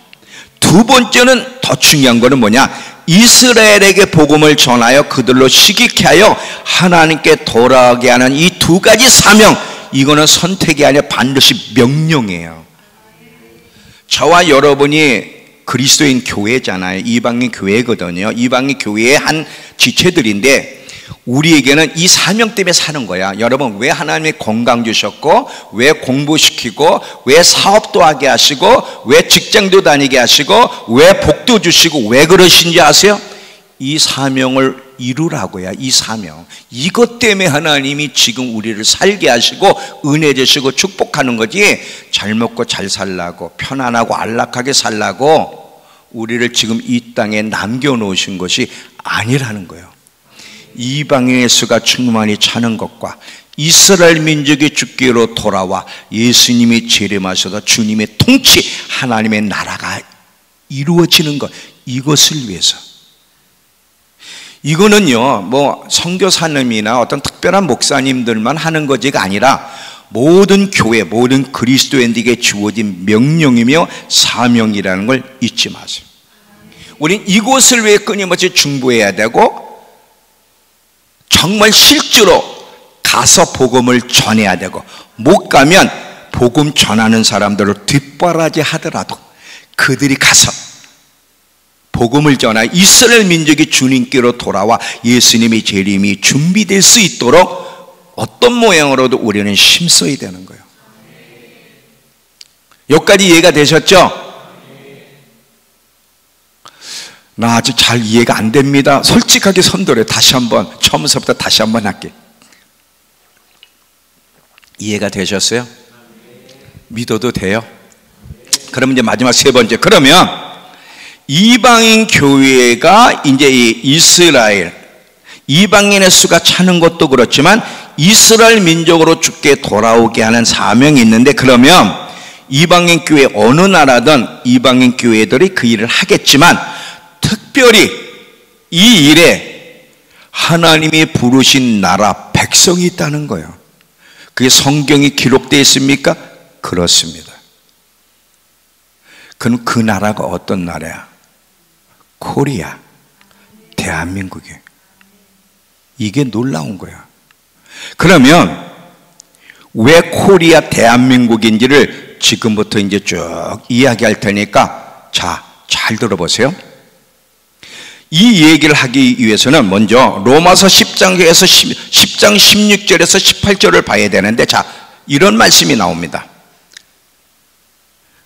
두 번째는 더 중요한 거는 뭐냐? 이스라엘에게 복음을 전하여 그들로 시기케 하여 하나님께 돌아가게 하는 이 두 가지 사명, 이거는 선택이 아니라 반드시 명령이에요. 저와 여러분이 그리스도인 교회잖아요. 이방인 교회거든요. 이방인 교회의 한 지체들인데 우리에게는 이 사명 때문에 사는 거야. 여러분, 왜 하나님이 건강 주셨고, 왜 공부시키고, 왜 사업도 하게 하시고, 왜 직장도 다니게 하시고, 왜 복도 주시고, 왜 그러신지 아세요? 이 사명을 이루라고요. 이 사명. 이것 때문에 하나님이 지금 우리를 살게 하시고 은혜 주시고 축복하는 거지, 잘 먹고 잘 살라고 편안하고 안락하게 살라고 우리를 지금 이 땅에 남겨놓으신 것이 아니라는 거예요. 이방인의 수가 충만히 차는 것과 이스라엘 민족이 주께로 돌아와 예수님이 재림하셔서 주님의 통치, 하나님의 나라가 이루어지는 것, 이것을 위해서. 이거는요, 뭐 선교사님이나 어떤 특별한 목사님들만 하는 것이 아니라 모든 교회, 모든 그리스도인들에게 주어진 명령이며 사명이라는 걸 잊지 마세요. 우린 이곳을 위해 끊임없이 중보해야 되고, 정말 실제로 가서 복음을 전해야 되고, 못 가면 복음 전하는 사람들을 뒷바라지 하더라도 그들이 가서 복음을 전하여 이스라엘 민족이 주님께로 돌아와 예수님의 재림이 준비될 수 있도록 어떤 모양으로도 우리는 힘써야 되는 거예요. 여기까지 이해가 되셨죠? 나 아직 잘 이해가 안 됩니다. 솔직하게 선도를 다시 한번, 처음부터 다시 한번 할게. 이해가 되셨어요? 믿어도 돼요? 그럼 이제 마지막 세 번째. 그러면 이방인 교회가 이제 이 이스라엘, 이방인의 수가 차는 것도 그렇지만 이스라엘 민족으로 죽게 돌아오게 하는 사명이 있는데, 그러면 이방인 교회 어느 나라든 이방인 교회들이 그 일을 하겠지만 특별히 이 일에 하나님이 부르신 나라 백성이 있다는 거예요. 그게 성경이 기록되어 있습니까? 그렇습니다. 그럼 그 나라가 어떤 나라야? 코리아, 대한민국이에요. 이게 놀라운 거야. 그러면 왜 코리아 대한민국인지를 지금부터 이제 쭉 이야기할 테니까 자, 잘 들어보세요. 이 얘기를 하기 위해서는 먼저 로마서 10장에서 10장 16절에서 18절을 봐야 되는데, 자, 이런 말씀이 나옵니다.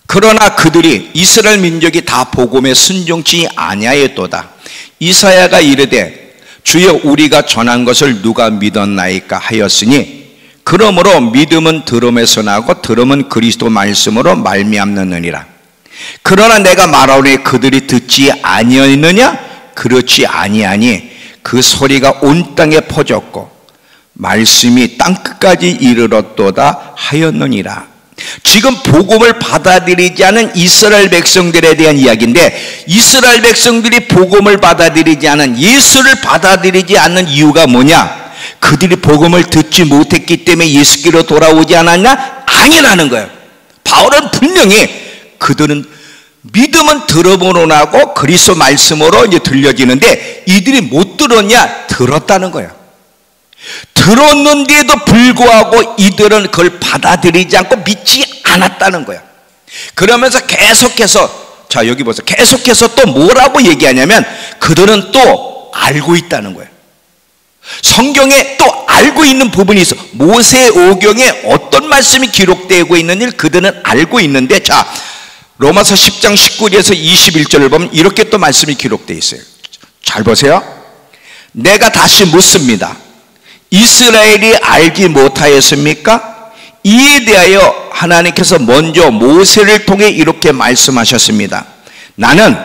그러나 그들이 이스라엘 민족이 다 복음에 순종치 아니하였도다. 이사야가 이르되 주여 우리가 전한 것을 누가 믿었나이까 하였으니, 그러므로 믿음은 들음에서 나고 들음은 그리스도 말씀으로 말미암느니라. 그러나 내가 말하오니 그들이 듣지 아니하였느냐? 그렇지 아니하니 그 소리가 온 땅에 퍼졌고 말씀이 땅끝까지 이르렀도다 하였느니라. 지금 복음을 받아들이지 않은 이스라엘 백성들에 대한 이야기인데, 이스라엘 백성들이 복음을 받아들이지 않은, 예수를 받아들이지 않는 이유가 뭐냐? 그들이 복음을 듣지 못했기 때문에 예수께로 돌아오지 않았냐? 아니라는 거예요. 바울은 분명히 그들은 믿음은 들음으로 나고 그리스도 말씀으로 이제 들려지는데, 이들이 못 들었냐? 들었다는 거예요. 들었는데도 불구하고 이들은 그걸 받아들이지 않고 믿지 않았다는 거예요. 그러면서 계속해서, 자 여기 보세요, 계속해서 또 뭐라고 얘기하냐면 그들은 또 알고 있다는 거예요. 성경에 또 알고 있는 부분이 있어. 모세오경에 어떤 말씀이 기록되고 있는지를 그들은 알고 있는데, 자 로마서 10장 19절에서 21절을 보면 이렇게 또 말씀이 기록되어 있어요. 잘 보세요. 내가 다시 묻습니다. 이스라엘이 알지 못하였습니까? 이에 대하여 하나님께서 먼저 모세를 통해 이렇게 말씀하셨습니다. 나는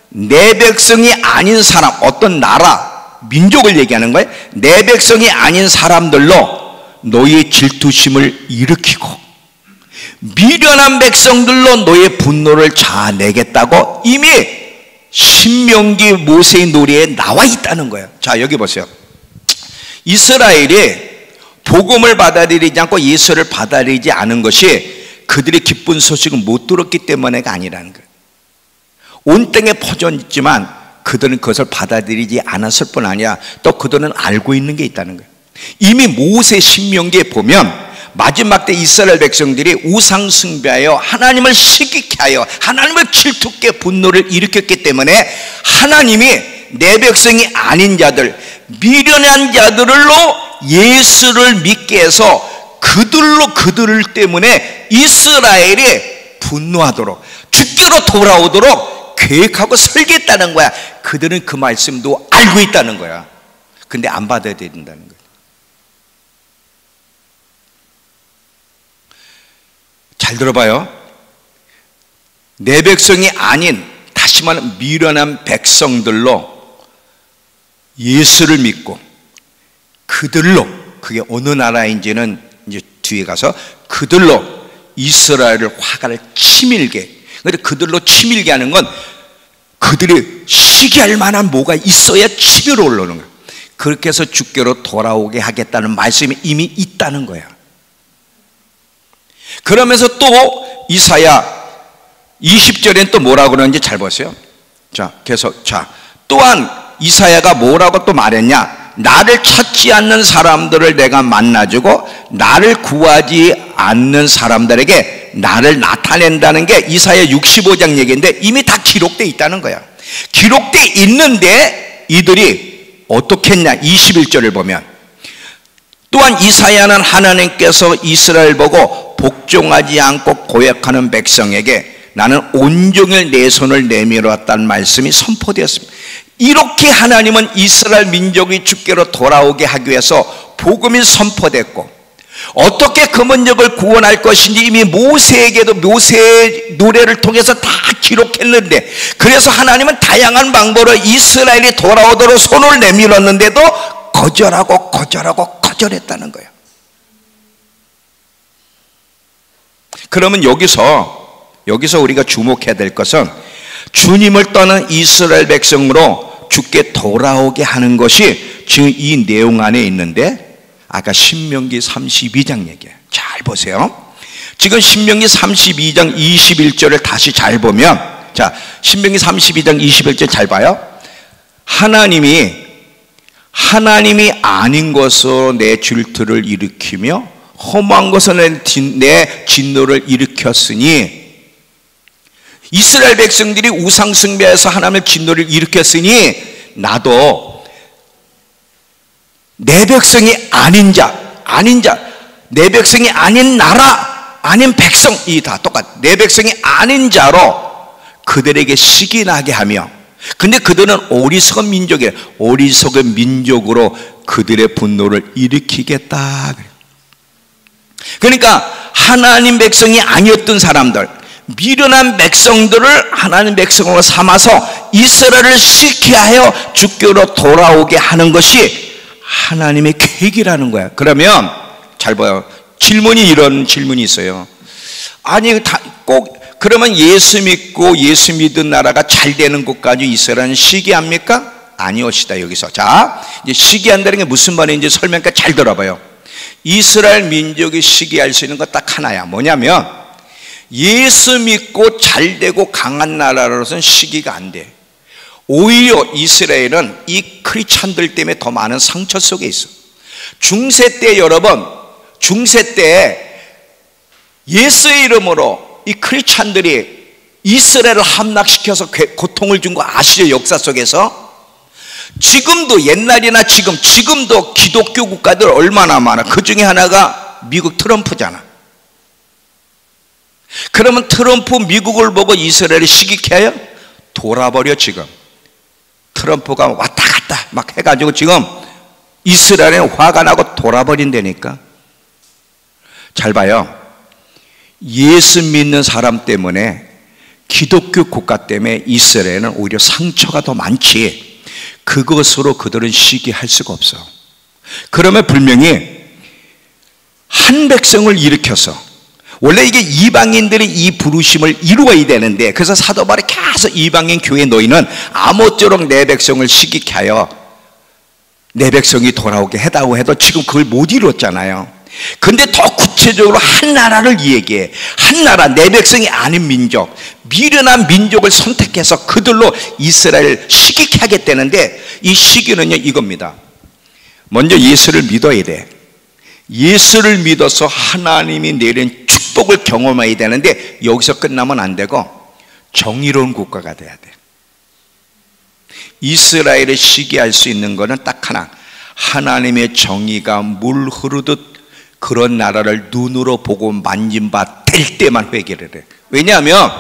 내 백성이 아닌 사람, 어떤 나라, 민족을 얘기하는 거예요. 내 백성이 아닌 사람들로 너희의 질투심을 일으키고 미련한 백성들로 너의 분노를 자아내겠다고 이미 신명기 모세의 노래에 나와 있다는 거예요. 자 여기 보세요. 이스라엘이 복음을 받아들이지 않고 예수를 받아들이지 않은 것이 그들의 기쁜 소식을 못 들었기 때문에가 아니라는 거예요. 온 땅에 퍼졌지만 그들은 그것을 받아들이지 않았을 뿐 아니라 또 그들은 알고 있는 게 있다는 거예요. 이미 모세 신명기에 보면 마지막 때 이스라엘 백성들이 우상 숭배하여 하나님을 시기케 하여 하나님을 질투케 분노를 일으켰기 때문에 하나님이 내 백성이 아닌 자들, 미련한 자들로 예수를 믿게 해서 그들 때문에 이스라엘이 분노하도록 주께로 돌아오도록 계획하고 설계했다는 거야. 그들은 그 말씀도 알고 있다는 거야. 근데 안 받아들인다는 거야. 잘 들어봐요. 내 백성이 아닌, 다시 말하면 미련한 백성들로 예수를 믿고 그들로, 그게 어느 나라인지는 이제 뒤에 가서 그들로 이스라엘을 화가를 치밀게, 그런데 그들로 치밀게 하는 건 그들이 시기할 만한 뭐가 있어야 치밀어 올라오는 거야. 그렇게 해서 주께로 돌아오게 하겠다는 말씀이 이미 있다는 거야. 그러면서 또 이사야 20절엔 또 뭐라고 그러는지 잘 보세요. 자, 계속. 자, 또한 이사야가 뭐라고 또 말했냐? 나를 찾지 않는 사람들을 내가 만나주고 나를 구하지 않는 사람들에게 나를 나타낸다는 게 이사야 65장 얘기인데 이미 다 기록되어 있다는 거야. 기록되어 있는데 이들이 어떻게 했냐? 21절을 보면 또한 이사야는 하나님께서 이스라엘 보고 복종하지 않고 고역하는 백성에게 나는 온종일 내 손을 내밀었다는 말씀이 선포되었습니다. 이렇게 하나님은 이스라엘 민족이 주께로 돌아오게 하기 위해서 복음이 선포됐고 어떻게 그 민족을 구원할 것인지 이미 모세에게도 모세의 노래를 통해서 다 기록했는데 그래서 하나님은 다양한 방법으로 이스라엘이 돌아오도록 손을 내밀었는데도 거절했다는 거예요. 그러면 여기서 우리가 주목해야 될 것은 주님을 떠난 이스라엘 백성으로 주께 돌아오게 하는 것이 지금 이 내용 안에 있는데 아까 신명기 32장 얘기예요. 잘 보세요. 지금 신명기 32장 21절을 다시 잘 보면 자, 신명기 32장 21절 잘 봐요. 하나님이 아닌 것으로 내 질투를 일으키며 험한 것은 내 진노를 일으켰으니 이스라엘 백성들이 우상 숭배해서 하나님의 진노를 일으켰으니 나도 내 백성이 아닌 자, 내 백성이 아닌 나라, 아닌 백성이 다 똑같아. 내 백성이 아닌 자로 그들에게 시기 나게 하며 근데 그들은 어리석은 민족이에요. 어리석은 민족으로 그들의 분노를 일으키겠다. 그러니까 하나님 백성이 아니었던 사람들 미련한 백성들을 하나님 백성으로 삼아서 이스라엘을 시키하여 주께로 돌아오게 하는 것이 하나님의 계획이라는 거야. 그러면 잘 봐요. 이런 질문이 있어요. 아니 꼭 그러면 예수 믿고 예수 믿은 나라가 잘 되는 것까지 이스라엘은 시기합니까? 아니옵시다. 여기서 자 이제 시기한다는 게 무슨 말인지 설명까지 잘 들어봐요. 이스라엘 민족이 시기할 수 있는 것 딱 하나야. 뭐냐면 예수 믿고 잘 되고 강한 나라로서는 시기가 안 돼. 오히려 이스라엘은 이 크리스찬들 때문에 더 많은 상처 속에 있어. 중세 때 여러분, 중세 때 예수의 이름으로 이 크리스찬들이 이스라엘을 함락시켜서 고통을 준 거 아시죠? 역사 속에서. 지금도 옛날이나 지금도 기독교 국가들 얼마나 많아. 그 중에 하나가 미국 트럼프잖아. 그러면 트럼프 미국을 보고 이스라엘이 시기케 해요? 돌아버려. 지금 트럼프가 왔다 갔다 막 해가지고 지금 이스라엘에 화가 나고 돌아버린다니까. 잘 봐요. 예수 믿는 사람 때문에 기독교 국가 때문에 이스라엘은 오히려 상처가 더 많지 그것으로 그들은 시기할 수가 없어. 그러면 분명히 한 백성을 일으켜서 원래 이게 이방인들이 이 부르심을 이루어야 되는데 그래서 사도 바울이 계속 이방인 교회 너희는 아무쪼록 내 백성을 시기케 하여 내 백성이 돌아오게 해다고 해도 지금 그걸 못 이뤘잖아요. 근데 더 구체적으로 한 나라를 얘기해. 한 나라, 내 백성이 아닌 민족, 미련한 민족을 선택해서 그들로 이스라엘을 시기케 하겠다는데 이 시기는요 이겁니다. 먼저 예수를 믿어야 돼. 예수를 믿어서 하나님이 내린 축복을 경험해야 되는데 여기서 끝나면 안 되고 정의로운 국가가 돼야 돼. 이스라엘을 시기할 수 있는 것은 딱 하나, 하나님의 정의가 물 흐르듯 그런 나라를 눈으로 보고 만진 바 될 때만 회개를 해. 왜냐하면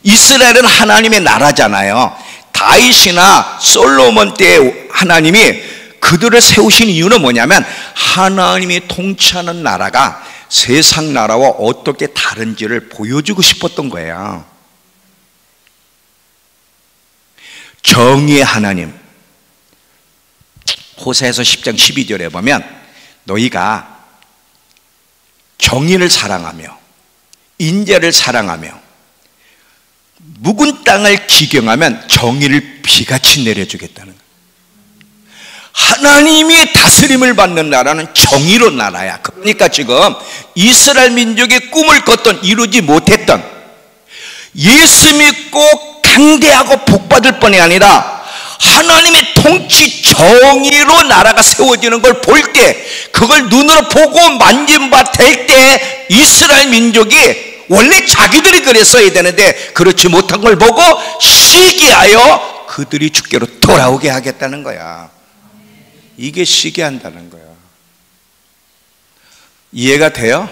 이스라엘은 하나님의 나라잖아요. 다윗이나 솔로몬 때 하나님이 그들을 세우신 이유는 뭐냐면 하나님이 통치하는 나라가 세상 나라와 어떻게 다른지를 보여주고 싶었던 거예요. 정의의 하나님. 호세아서 10장 12절에 보면 너희가 정의를 사랑하며 인자를 사랑하며 묵은 땅을 기경하면 정의를 비같이 내려주겠다는 거예요. 하나님이 다스림을 받는 나라는 정의로 나라야. 그러니까 지금 이스라엘 민족의 꿈을 꿨던, 이루지 못했던, 예수 믿고 강대하고 복받을 뿐이 아니라 하나님의 통치 정의로 나라가 세워지는 걸 볼 때, 그걸 눈으로 보고 만진바 될 때 이스라엘 민족이 원래 자기들이 그랬어야 되는데 그렇지 못한 걸 보고 시기하여 그들이 주께로 돌아오게 하겠다는 거야. 이게 시기한다는 거야. 이해가 돼요?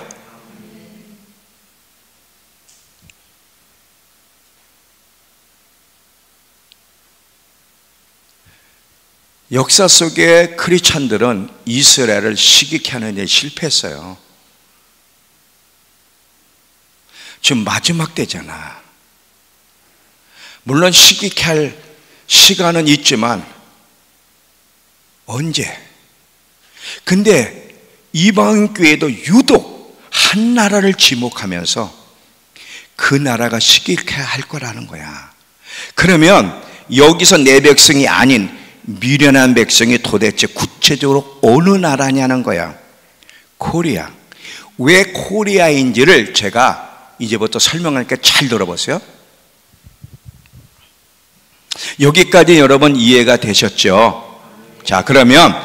역사 속에 크리스찬들은 이스라엘을 시기케 하는 데 실패했어요. 지금 마지막 때잖아. 물론 시기케 할 시간은 있지만 언제? 근데 이방 교회도 유독 한 나라를 지목하면서 그 나라가 시기케 할 거라는 거야. 그러면 여기서 내 백성이 아닌 미련한 백성이 도대체 구체적으로 어느 나라냐는 거야. 코리아. 왜 코리아인지를 제가 이제부터 설명하니까 잘 들어보세요. 여기까지 여러분 이해가 되셨죠? 자, 그러면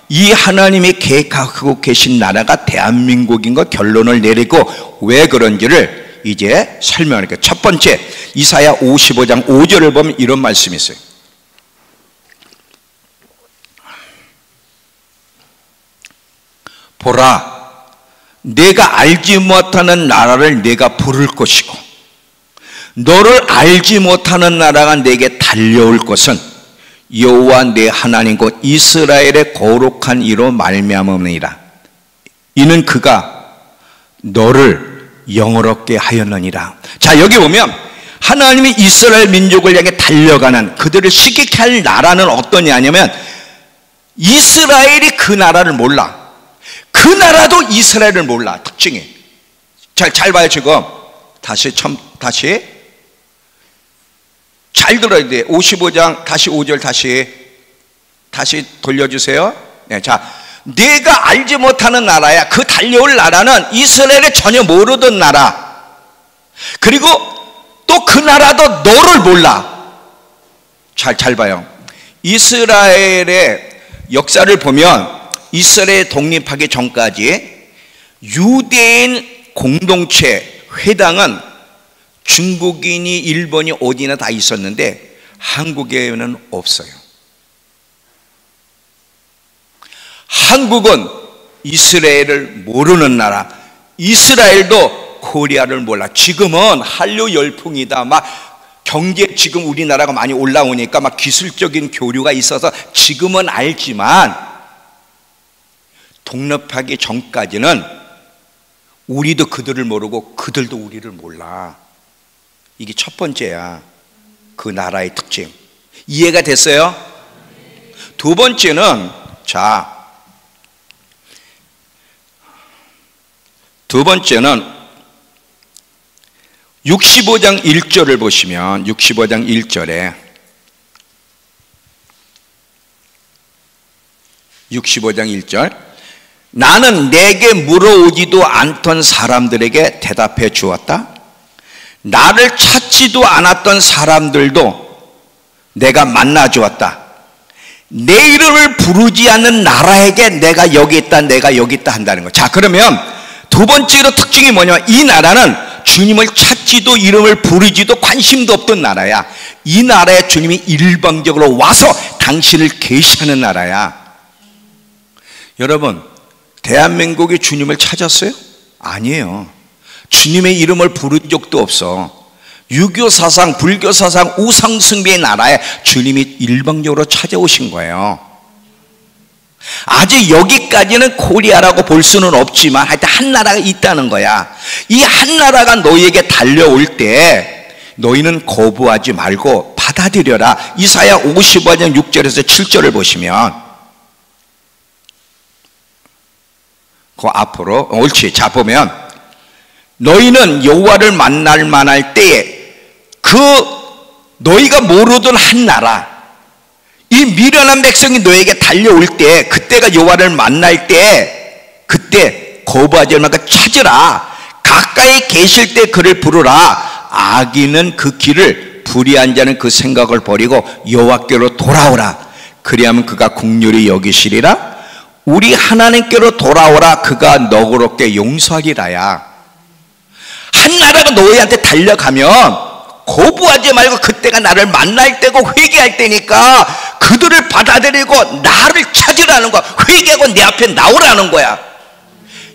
이 하나님이 계획하고 계신 나라가 대한민국인 거 결론을 내리고 왜 그런지를 이제 설명하니까, 첫 번째 이사야 55장 5절을 보면 이런 말씀이 있어요. 보라, 내가 알지 못하는 나라를 내가 부를 것이고 너를 알지 못하는 나라가 내게 달려올 것은 여호와 내 하나님 곧 이스라엘의 거룩한 이로 말미암음이니라. 이는 그가 너를 영어롭게 하였느니라. 자, 여기 보면 하나님이 이스라엘 민족을 향해 달려가는, 그들을 시기케 할 나라는 어떠냐면 이스라엘이 그 나라를 몰라. 그 나라도 이스라엘을 몰라. 특징이 잘 봐요. 지금 다시 잘 들어야 돼. 55장 다시 5절 다시 돌려주세요. 네, 자, 내가 알지 못하는 나라야. 그 달려올 나라는 이스라엘에 전혀 모르던 나라. 그리고 또 그 나라도 너를 몰라. 잘 봐요. 이스라엘의 역사를 보면 이스라엘 독립하기 전까지 유대인 공동체 회당은 중국인이 일본이 어디나 다 있었는데 한국에는 없어요. 한국은 이스라엘을 모르는 나라. 이스라엘도 코리아를 몰라. 지금은 한류 열풍이다. 막 경제 지금 우리나라가 많이 올라오니까 막 기술적인 교류가 있어서 지금은 알지만 독립하기 전까지는 우리도 그들을 모르고 그들도 우리를 몰라. 이게 첫 번째야. 그 나라의 특징. 이해가 됐어요? 두 번째는, 자, 두 번째는 65장 1절을 보시면 65장 1절에 65장 1절 나는 내게 물어오지도 않던 사람들에게 대답해 주었다. 나를 찾지도 않았던 사람들도 내가 만나 주었다. 내 이름을 부르지 않는 나라에게 내가 여기 있다, 내가 여기 있다 한다는 거예요. 자, 그러면 두 번째로 특징이 뭐냐면 이 나라는 주님을 찾지도 이름을 부르지도 관심도 없던 나라야. 이 나라에 주님이 일방적으로 와서 당신을 계시하는 나라야. 여러분, 대한민국이 주님을 찾았어요? 아니에요. 주님의 이름을 부른 적도 없어. 유교 사상, 불교 사상, 우상 숭배의 나라에 주님이 일방적으로 찾아오신 거예요. 아직 여기까지는 코리아라고 볼 수는 없지만 하여튼 한 나라가 있다는 거야. 이 한 나라가 너희에게 달려올 때 너희는 거부하지 말고 받아들여라. 이사야 55장 6절에서 7절을 보시면 그 앞으로 옳지. 자, 보면 너희는 여호와를 만날 만할 때에 그 너희가 모르던 한 나라, 이 미련한 백성이 너에게 달려올 때, 그때가 여호와를 만날 때, 그때 거부하지 말고 찾으라. 가까이 계실 때 그를 부르라. 악인은 그 길을, 불의한 자는 그 생각을 버리고 여호와께로 돌아오라. 그리하면 그가 긍휼히 여기시리라. 우리 하나님께로 돌아오라. 그가 너그럽게 용서하리라야. 한 나라가 너희한테 달려가면 거부하지 말고 그때가 나를 만날 때고 회개할 때니까 그들을 받아들이고 나를 찾으라는 거야. 회개하고 내 앞에 나오라는 거야.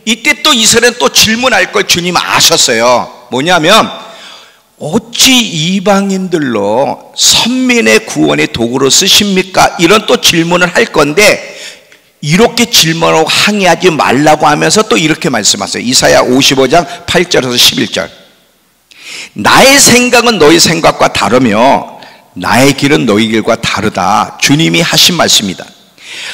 이때 또 이스라엘은 또 질문할 걸 주님은 아셨어요. 뭐냐면, 어찌 이방인들로 선민의 구원의 도구로 쓰십니까? 이런 또 질문을 할 건데, 이렇게 질문하고 항의하지 말라고 하면서 또 이렇게 말씀하세요. 이사야 55장 8절에서 11절. 나의 생각은 너희 생각과 다르며 나의 길은 너희 길과 다르다. 주님이 하신 말씀이다.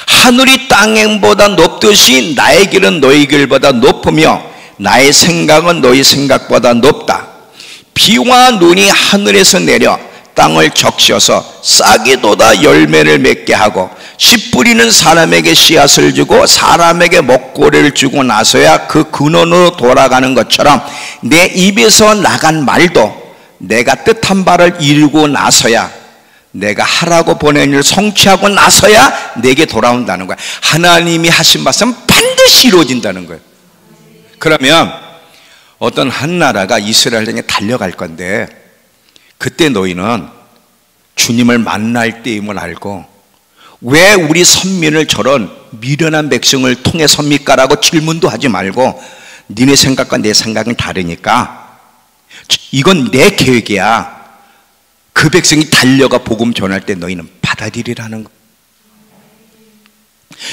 하늘이 땅보다 높듯이 나의 길은 너희 길보다 높으며 나의 생각은 너희 생각보다 높다. 비와 눈이 하늘에서 내려 땅을 적셔서 싹이 돋아 열매를 맺게 하고 씨 뿌리는 사람에게 씨앗을 주고 사람에게 먹거리를 주고 나서야 그 근원으로 돌아가는 것처럼 내 입에서 나간 말도 내가 뜻한 바를 이루고 나서야, 내가 하라고 보낸 일을 성취하고 나서야 내게 돌아온다는 거야. 하나님이 하신 말씀은 반드시 이루어진다는 거예요. 그러면 어떤 한 나라가 이스라엘 땅에 달려갈 건데, 그때 너희는 주님을 만날 때임을 알고 왜 우리 선민을 저런 미련한 백성을 통해 섭니까? 라고 질문도 하지 말고, 니네 생각과 내 생각은 다르니까 이건 내 계획이야. 그 백성이 달려가 복음 전할 때 너희는 받아들이라는 거.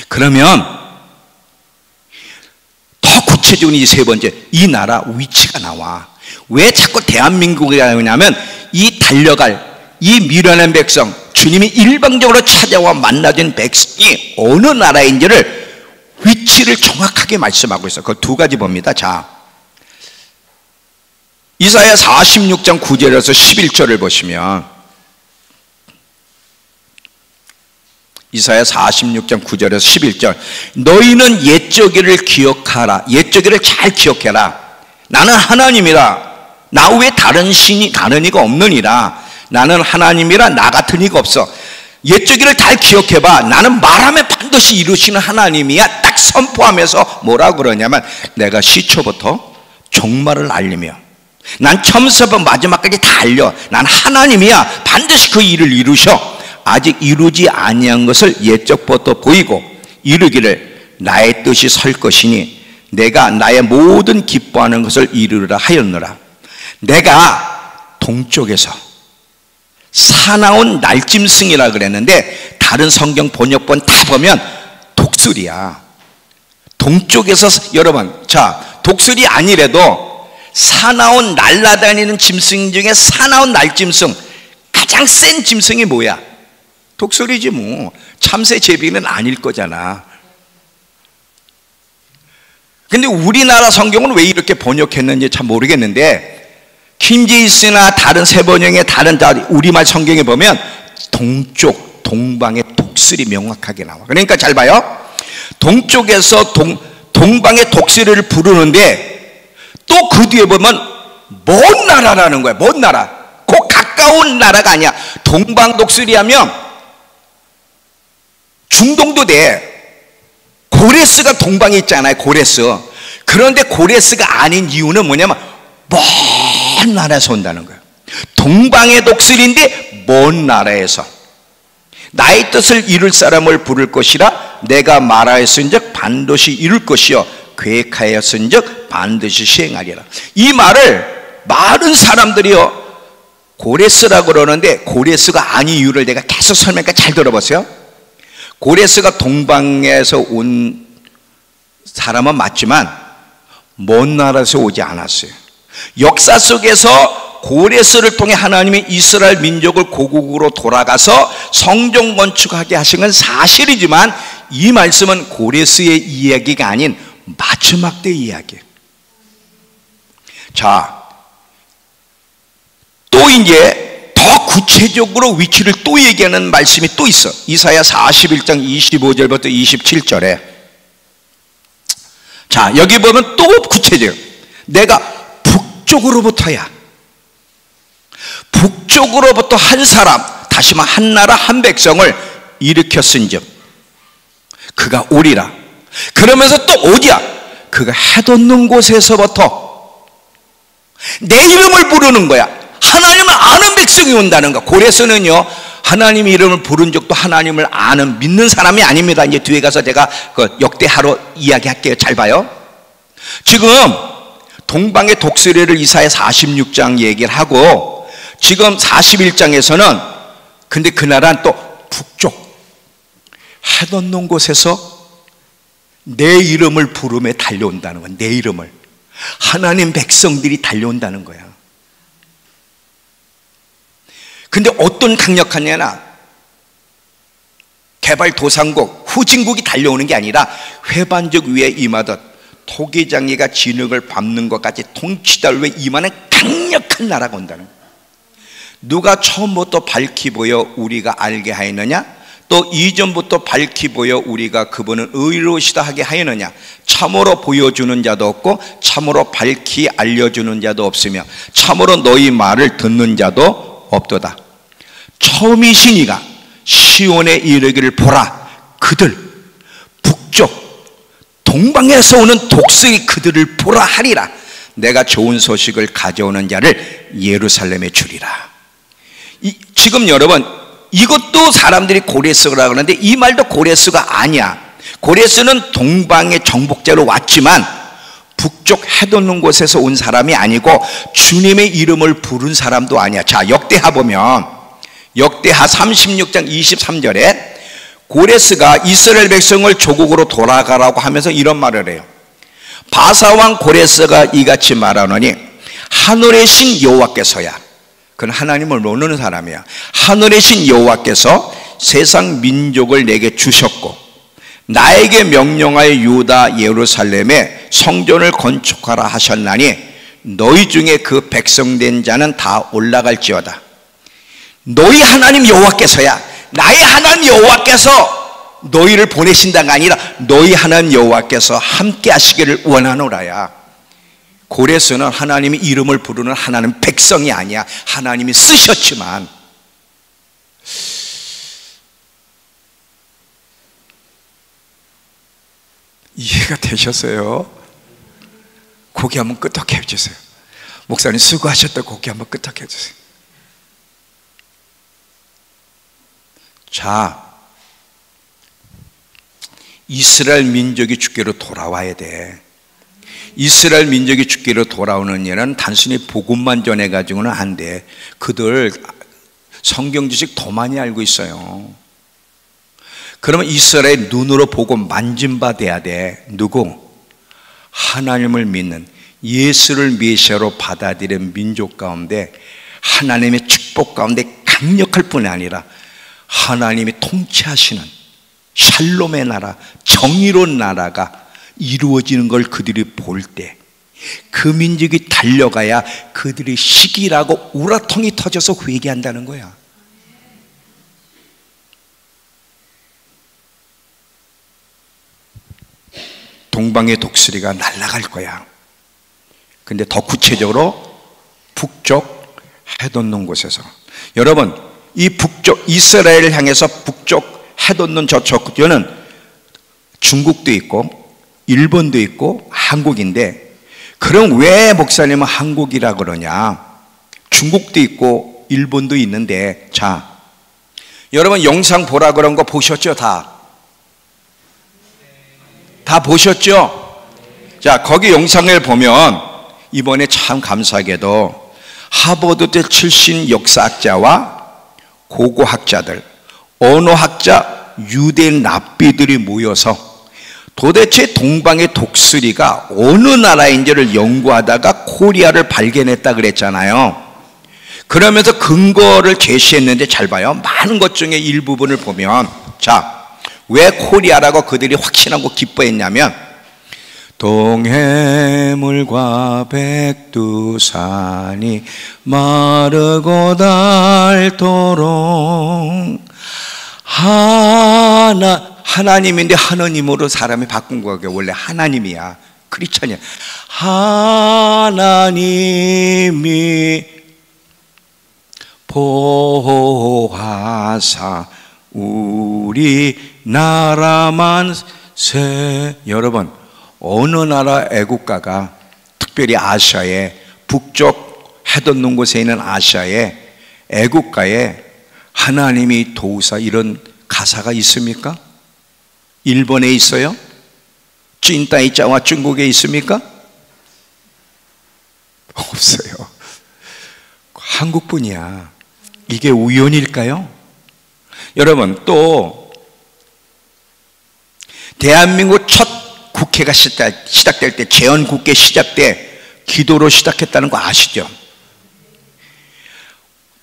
그러면 더 구체적인 이 세 번째, 이 나라 위치가 나와. 왜 자꾸 대한민국이라 하냐면, 이 달려갈 이 미련한 백성, 주님이 일방적으로 찾아와 만나준 백성이 어느 나라인지를, 위치를 정확하게 말씀하고 있어요. 그 두 가지 봅니다. 자, 이사야 46장 9절에서 11절을 보시면, 이사야 46장 9절에서 11절. 너희는 옛적일을 기억하라. 옛적일을 잘 기억해라. 나는 하나님이라. 나 외에 다른 신이, 다른 이가 없느니라. 나는 하나님이라. 나 같은 이가 없어. 옛적일을 잘 기억해봐. 나는 말하면 반드시 이루시는 하나님이야. 딱 선포하면서 뭐라 그러냐면, 내가 시초부터 종말을 알리며 난 처음부터 마지막까지 다 알려. 난 하나님이야. 반드시 그 일을 이루셔. 아직 이루지 아니한 것을 옛적부터 보이고 이르기를 나의 뜻이 설 것이니 내가 나의 모든 기뻐하는 것을 이루리라 하였노라. 내가 동쪽에서 사나운 날짐승이라 그랬는데, 다른 성경 번역본 다 보면 독수리야. 동쪽에서, 여러분, 자, 독수리 아니래도 사나운 날아다니는 짐승 중에 사나운 날짐승, 가장 센 짐승이 뭐야? 독수리지 뭐. 참새 제비는 아닐 거잖아. 근데 우리나라 성경은 왜 이렇게 번역했는지 참 모르겠는데, 킹제임스나 다른 세 번역의 다른 우리말 성경에 보면 동쪽, 동방의 독수리 명확하게 나와. 그러니까 잘 봐요. 동쪽에서 동방의 독수리를 부르는데, 또 그 뒤에 보면 먼 나라라는 거야. 먼 나라. 꼭 가까운 나라가 아니야. 동방 독수리 하면 중동도 돼. 고레스가 동방에 있잖아요. 고레스. 그런데 고레스가 아닌 이유는 뭐냐면 먼 나라에서 온다는 거예요. 동방의 독수리인데 먼 나라에서 나의 뜻을 이룰 사람을 부를 것이라. 내가 말하였은즉 반드시 이룰 것이요 계획하였은즉 반드시 시행하리라. 이 말을 많은 사람들이요 고레스라고 그러는데, 고레스가 아닌 이유를 내가 계속 설명하니까 잘 들어보세요. 고레스가 동방에서 온 사람은 맞지만 먼 나라에서 오지 않았어요. 역사 속에서 고레스를 통해 하나님이 이스라엘 민족을 고국으로 돌아가서 성전 건축하게 하신 건 사실이지만, 이 말씀은 고레스의 이야기가 아닌 마지막 때 이야기예요. 자, 또 이제 구체적으로 위치를 또 얘기하는 말씀이 또 있어. 이사야 41장 25절부터 27절에. 자, 여기 보면 또 구체적으로 내가 북쪽으로부터야, 북쪽으로부터 한 사람, 다시 말하면 한 나라 한 백성을 일으켰은즉 그가 오리라. 그러면서 또 어디야? 그가 해돋는 곳에서부터 내 이름을 부르는 거야. 하나님을 아는 백성이 온다는 거. 고레스는요, 하나님 이름을 부른 적도 하나님을 아는 믿는 사람이 아닙니다. 이제 뒤에 가서 제가 그 역대하로 이야기할게요. 잘 봐요. 지금 동방의 독수리를 이사야 46장 얘기를 하고, 지금 41장에서는 근데 그 나라는 또 북쪽 해돋는 곳에서 내 이름을 부르며 달려온다는 거야. 내 이름을, 하나님 백성들이 달려온다는 거야. 근데 어떤 강력하냐나, 개발도상국 후진국이 달려오는 게 아니라 회반적 위에 임하듯 토기장이가 진흙을 밟는 것 같이 통치자를 위해 임하는 강력한 나라가 온다는 거야. 누가 처음부터 밝히 보여 우리가 알게 하였느냐? 또 이전부터 밝히 보여 우리가 그분은 의로우시다 하게 하였느냐? 참으로 보여주는 자도 없고 참으로 밝히 알려주는 자도 없으며 참으로 너희 말을 듣는 자도 없도다. 처음이신 이가 시온에 이르기를 보라, 그들 북쪽 동방에서 오는 독수리 그들을 보라 하리라. 내가 좋은 소식을 가져오는 자를 예루살렘에 주리라. 지금 여러분, 이것도 사람들이 고레스라고 그러는데 이 말도 고레스가 아니야. 고레스는 동방의 정복자로 왔지만 북쪽 해돋는 곳에서 온 사람이 아니고 주님의 이름을 부른 사람도 아니야. 자, 역대하 보면 역대하 36장 23절에 고레스가 이스라엘 백성을 조국으로 돌아가라고 하면서 이런 말을 해요. 바사왕 고레스가 이같이 말하노니 하늘의 신 여호와께서야, 그는 하나님을 모르는 사람이야. 하늘의 신 여호와께서 세상 민족을 내게 주셨고 나에게 명령하여 유다 예루살렘에 성전을 건축하라 하셨나니 너희 중에 그 백성된 자는 다 올라갈지어다. 너희 하나님 여호와께서야, 나의 하나님 여호와께서 너희를 보내신다가 아니라 너희 하나님 여호와께서 함께 하시기를 원하노라야. 고레스는 하나님의 이름을 부르는 하나님 백성이 아니야. 하나님이 쓰셨지만. 이해가 되셨어요? 고개 한번 끄덕해 주세요. 목사님 수고하셨다. 고개 한번 끄덕해 주세요. 자, 이스라엘 민족이 주께로 돌아와야 돼. 이스라엘 민족이 주께로 돌아오는 일은 단순히 복음만 전해가지고는 안 돼. 그들 성경 지식 더 많이 알고 있어요. 그러면 이스라엘 눈으로 보고 만진받아야 돼. 누구? 하나님을 믿는, 예수를 메시아로 받아들인 민족 가운데 하나님의 축복 가운데 강력할 뿐이 아니라 하나님이 통치하시는 샬롬의 나라, 정의로운 나라가 이루어지는 걸 그들이 볼 때 그 민족이 달려가야 그들이 시기라고 우라통이 터져서 회개한다는 거야. 동방의 독수리가 날아갈 거야. 근데 더 구체적으로 북쪽 해돋는 곳에서, 여러분 이 북쪽 이스라엘을 향해서 북쪽 해돋는 저쪽은 중국도 있고 일본도 있고 한국인데, 그럼 왜 목사님은 한국이라 그러냐? 중국도 있고 일본도 있는데, 자, 여러분 영상 보라 그런 거 보셨죠? 다 보셨죠? 자, 거기 영상을 보면 이번에 참 감사하게도 하버드 출신 역사학자와 고고학자들, 언어학자, 유대인 랍비들이 모여서 도대체 동방의 독수리가 어느 나라인지를 연구하다가 코리아를 발견했다 그랬잖아요. 그러면서 근거를 제시했는데, 잘 봐요. 많은 것 중에 일부분을 보면, 자, 왜 코리아라고 그들이 확신하고 기뻐했냐면 동해물과 백두산이 마르고 닳도록 하나님인데 하나님으로 사람이 바꾼 거게. 원래 하나님이야. 크리스천이야. 하나님이 보호하사 우리 나라만 여러분, 어느 나라 애국가가 특별히 아시아에 북쪽 해돋 놓은 곳에 있는 아시아에 애국가에 하나님이 도우사 이런 가사가 있습니까? 일본에 있어요? 찐따이짜와 중국에 있습니까? 없어요. 한국뿐이야. 이게 우연일까요? 여러분, 또 대한민국 첫 국회가 시작될 때, 재헌국회 시작 때 기도로 시작했다는 거 아시죠?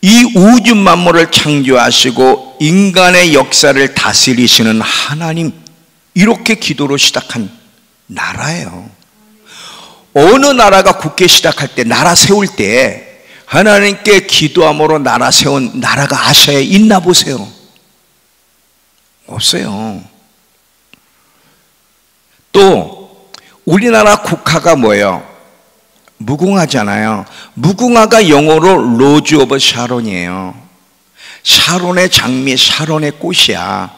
이 우주 만물을 창조하시고 인간의 역사를 다스리시는 하나님, 이렇게 기도로 시작한 나라예요. 어느 나라가 국회 시작할 때, 나라 세울 때 하나님께 기도함으로 나라 세운 나라가 아시아에 있나 보세요. 없어요. 또 우리나라 국화가 뭐예요? 무궁화잖아요. 무궁화가 영어로 로즈 오브 샤론이에요. 샤론의 장미, 샤론의 꽃이야.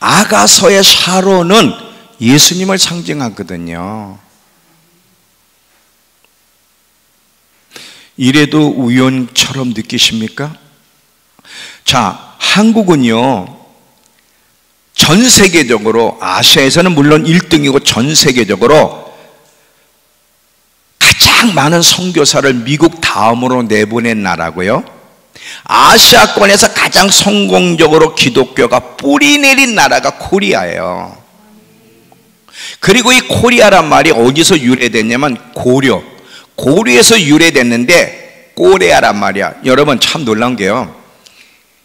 아가서의 샤론은 예수님을 상징하거든요. 이래도 우연처럼 느끼십니까? 자, 한국은요, 전 세계적으로, 아시아에서는 물론 1등이고 전 세계적으로 가장 많은 선교사를 미국 다음으로 내보낸 나라고요, 아시아권에서 가장 성공적으로 기독교가 뿌리 내린 나라가 코리아예요. 그리고 이 코리아란 말이 어디서 유래됐냐면 고려에서 유래됐는데 꼬레아란 말이야. 여러분, 참 놀라운 게요,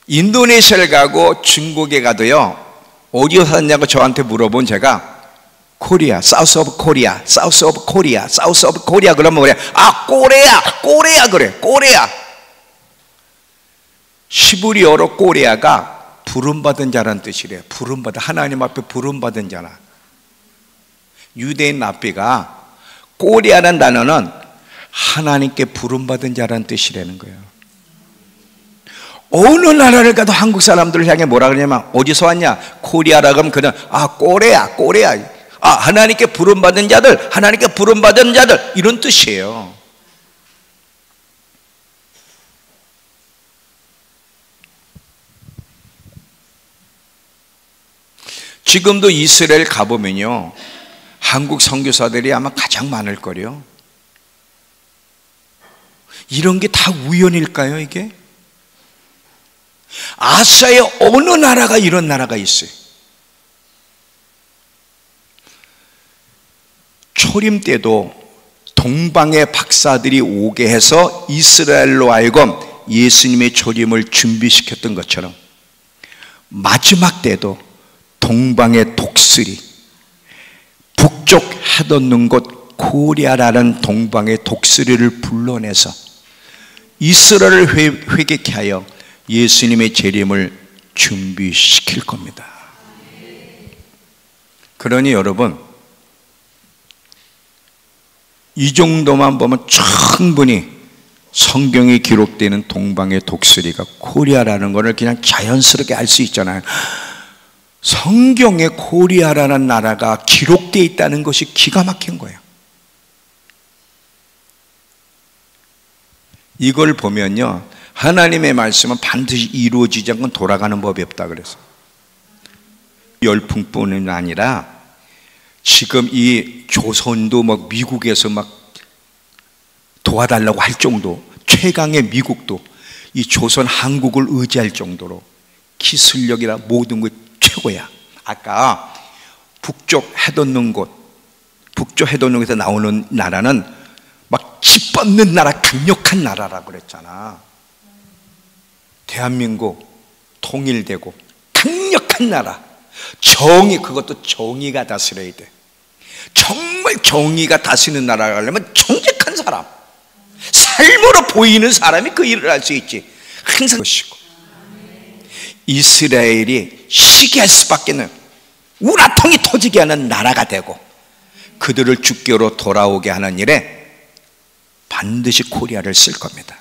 인도네시아를 가고 중국에 가도요, 어디서 샀냐고 저한테 물어본 제가 코리아, 사우스 오브 코리아, 사우스 오브 코리아, 사우스 오브 코리아 그러면 그래, 아, 꼬레아 그래, 꼬레아. 시브리어로 꼬레아가 부름받은 자라는 뜻이래요. 부름받은, 하나님 앞에 부름받은 자라. 유대인 랍비가 꼬레아라는 단어는 하나님께 부름받은 자라는 뜻이라는 거예요. 어느 나라를 가도 한국 사람들을 향해 뭐라 그러냐면, 어디서 왔냐? 코리아라 그러면 그냥, 아, 꼬레아. 아, 하나님께 부름받은 자들, 하나님께 부름받은 자들, 이런 뜻이에요. 지금도 이스라엘 가보면요, 한국 선교사들이 아마 가장 많을 거래요. 이런 게 다 우연일까요, 이게? 아시아의 어느 나라가 이런 나라가 있어요? 초림 때도 동방의 박사들이 오게 해서 이스라엘로 하여금 예수님의 초림을 준비시켰던 것처럼, 마지막 때도 동방의 독수리, 북쪽 해돋는 곳 코리아라는 동방의 독수리를 불러내서 이스라엘을 회개케 하여 예수님의 재림을 준비시킬 겁니다. 그러니 여러분, 이 정도만 보면 충분히 성경에 기록되는 동방의 독수리가 코리아라는 것을 그냥 자연스럽게 알 수 있잖아요. 성경에 코리아라는 나라가 기록되어 있다는 것이 기가 막힌 거예요. 이걸 보면요, 하나님의 말씀은 반드시 이루어지지 않고는 돌아가는 법이 없다 그래서. 열풍뿐만 아니라 지금 이 조선도 막 미국에서 막 도와달라고 할 정도, 최강의 미국도 이 조선 한국을 의지할 정도로 기술력이라 모든 것 최고야. 아까 북쪽 해돋는 곳, 북쪽 해돋는 곳에서 나오는 나라는 막 짓뻗는 나라, 강력한 나라라고 그랬잖아. 대한민국 통일되고 강력한 나라, 정의, 그것도 정의가 다스려야 돼. 정말 정의가 다스리는 나라가 가려면 정직한 사람, 삶으로 보이는 사람이 그 일을 할 수 있지. 항상 것이고, 이스라엘이 시기할 수밖에 없는, 우라통이 터지게 하는 나라가 되고 그들을 주께로 돌아오게 하는 일에 반드시 코리아를 쓸 겁니다.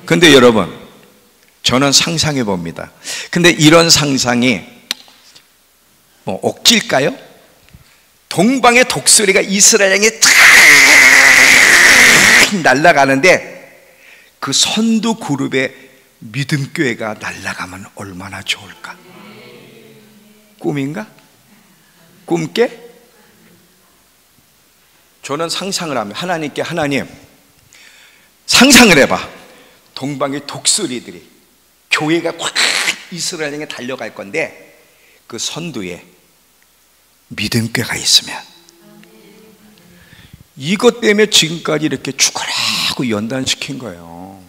그런데 여러분, 저는 상상해 봅니다. 근데 이런 상상이 뭐 억지일까요? 동방의 독수리가 이스라엘 향해 탁 날아가는데 그 선두 그룹의 믿음교회가 날아가면 얼마나 좋을까? 꿈인가? 꿈깨? 저는 상상을 합니다. 하나님께, 하나님, 상상을 해봐. 동방의 독수리들이 교회가 확 이스라엘 향해 달려갈 건데 그 선두에 믿음교회가 있으면, 이것 때문에 지금까지 이렇게 죽어라고 연단시킨 거예요.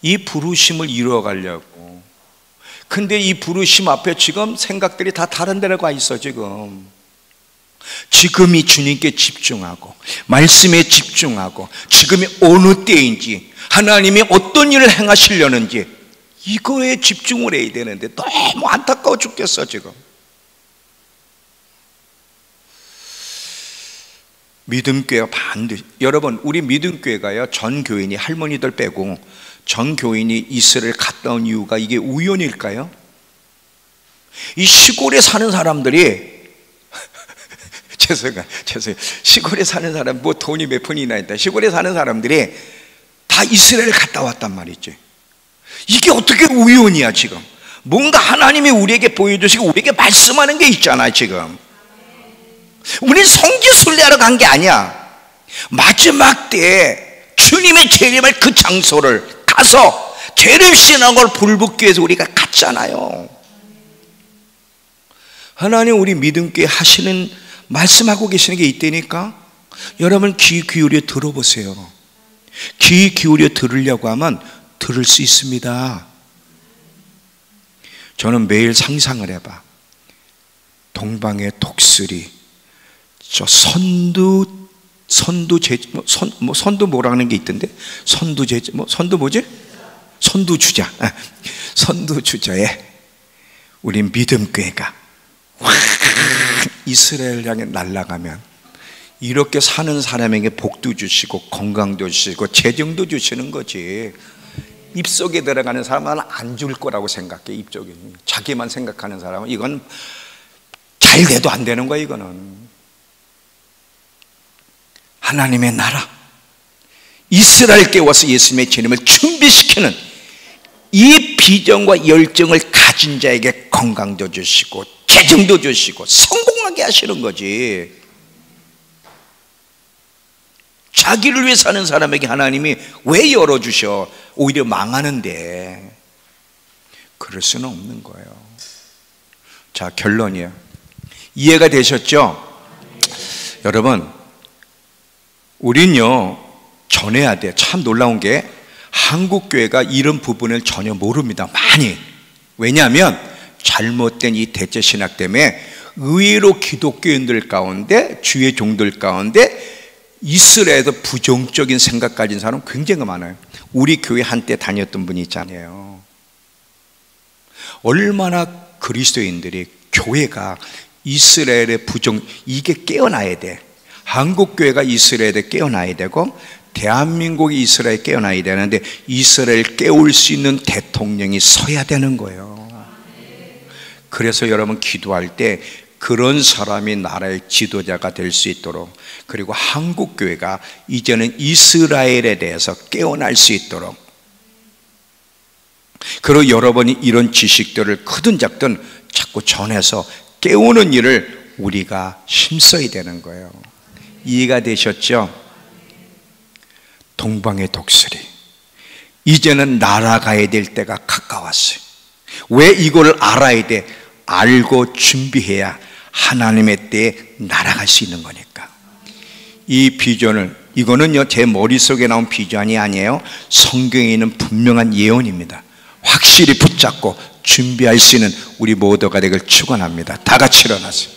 이 부르심을 이루어가려고. 근데 이 부르심 앞에 지금 생각들이 다 다른 데로 가 있어. 지금이 주님께 집중하고 말씀에 집중하고 지금이 어느 때인지 하나님이 어떤 일을 행하시려는지 이거에 집중을 해야 되는데 너무 안타까워 죽겠어 지금. 믿음교회가 반드시, 여러분, 우리 믿음교회가요, 전 교인이, 할머니들 빼고 전 교인이 이스라엘 갔다 온 이유가 이게 우연일까요? 이 시골에 사는 사람들이 죄송해요. 시골에 사는 사람, 뭐 돈이 몇 푼이나 있다. 시골에 사는 사람들이 다 이스라엘 갔다 왔단 말이지. 이게 어떻게 우연이야 지금? 뭔가 하나님이 우리에게 보여주시고 우리에게 말씀하는 게 있잖아 지금. 우린 성지 순례하러 간 게 아니야. 마지막 때에 주님의 재림할 그 장소를 가서 재림 신앙을 불붙기 위해서 우리가 갔잖아요. 하나님 우리 믿음께 하시는, 말씀하고 계시는 게 있다니까. 여러분 귀 기울여 들어보세요. 귀 기울여 들으려고 하면 들을 수 있습니다. 저는 매일 상상을 해봐. 동방의 독수리, 저 선두 뭐라는 게 있던데, 선두주자에 우리 믿음교회가 확 이스라엘 향해 날아가면 이렇게 사는 사람에게 복도 주시고 건강도 주시고 재정도 주시는 거지. 입속에 들어가는 사람은 안 줄 거라고 생각해. 입속에 자기만 생각하는 사람은 이건 잘 돼도 안 되는 거야. 이거는 하나님의 나라, 이스라엘 깨워서 예수님의 재림을 준비시키는 이 비전과 열정을 가진 자에게 건강도 주시고 재정도 주시고 성공하게 하시는 거지. 자기를 위해 사는 사람에게 하나님이 왜 열어주셔? 오히려 망하는데. 그럴 수는 없는 거예요. 자, 결론이에요. 이해가 되셨죠? 여러분, 우린요 전해야 돼. 참 놀라운 게 한국교회가 이런 부분을 전혀 모릅니다. 많이. 왜냐하면 잘못된 이 대체신학 때문에 의외로 기독교인들 가운데, 주의 종들 가운데 이스라엘에서 부정적인 생각 가진 사람 굉장히 많아요. 우리 교회 한때 다녔던 분이 있잖아요. 얼마나 그리스도인들이, 교회가 이스라엘의 이게 깨어나야 돼. 한국교회가 이스라엘에 깨어나야 되고 대한민국이 이스라엘에 깨어나야 되는데 이스라엘 깨울 수 있는 대통령이 서야 되는 거예요. 그래서 여러분 기도할 때 그런 사람이 나라의 지도자가 될 수 있도록, 그리고 한국교회가 이제는 이스라엘에 대해서 깨어날 수 있도록, 그리고 여러분이 이런 지식들을 크든 작든 자꾸 전해서 깨우는 일을 우리가 힘써야 되는 거예요. 이해가 되셨죠? 동방의 독수리, 이제는 날아가야 될 때가 가까웠어요. 왜 이걸 알아야 돼? 알고 준비해야 하나님의 때에 날아갈 수 있는 거니까. 이 비전을, 이거는요 제 머릿속에 나온 비전이 아니에요. 성경에 있는 분명한 예언입니다. 확실히 붙잡고 준비할 수 있는 우리 모두가 되길 축원합니다. 다 같이 일어나세요.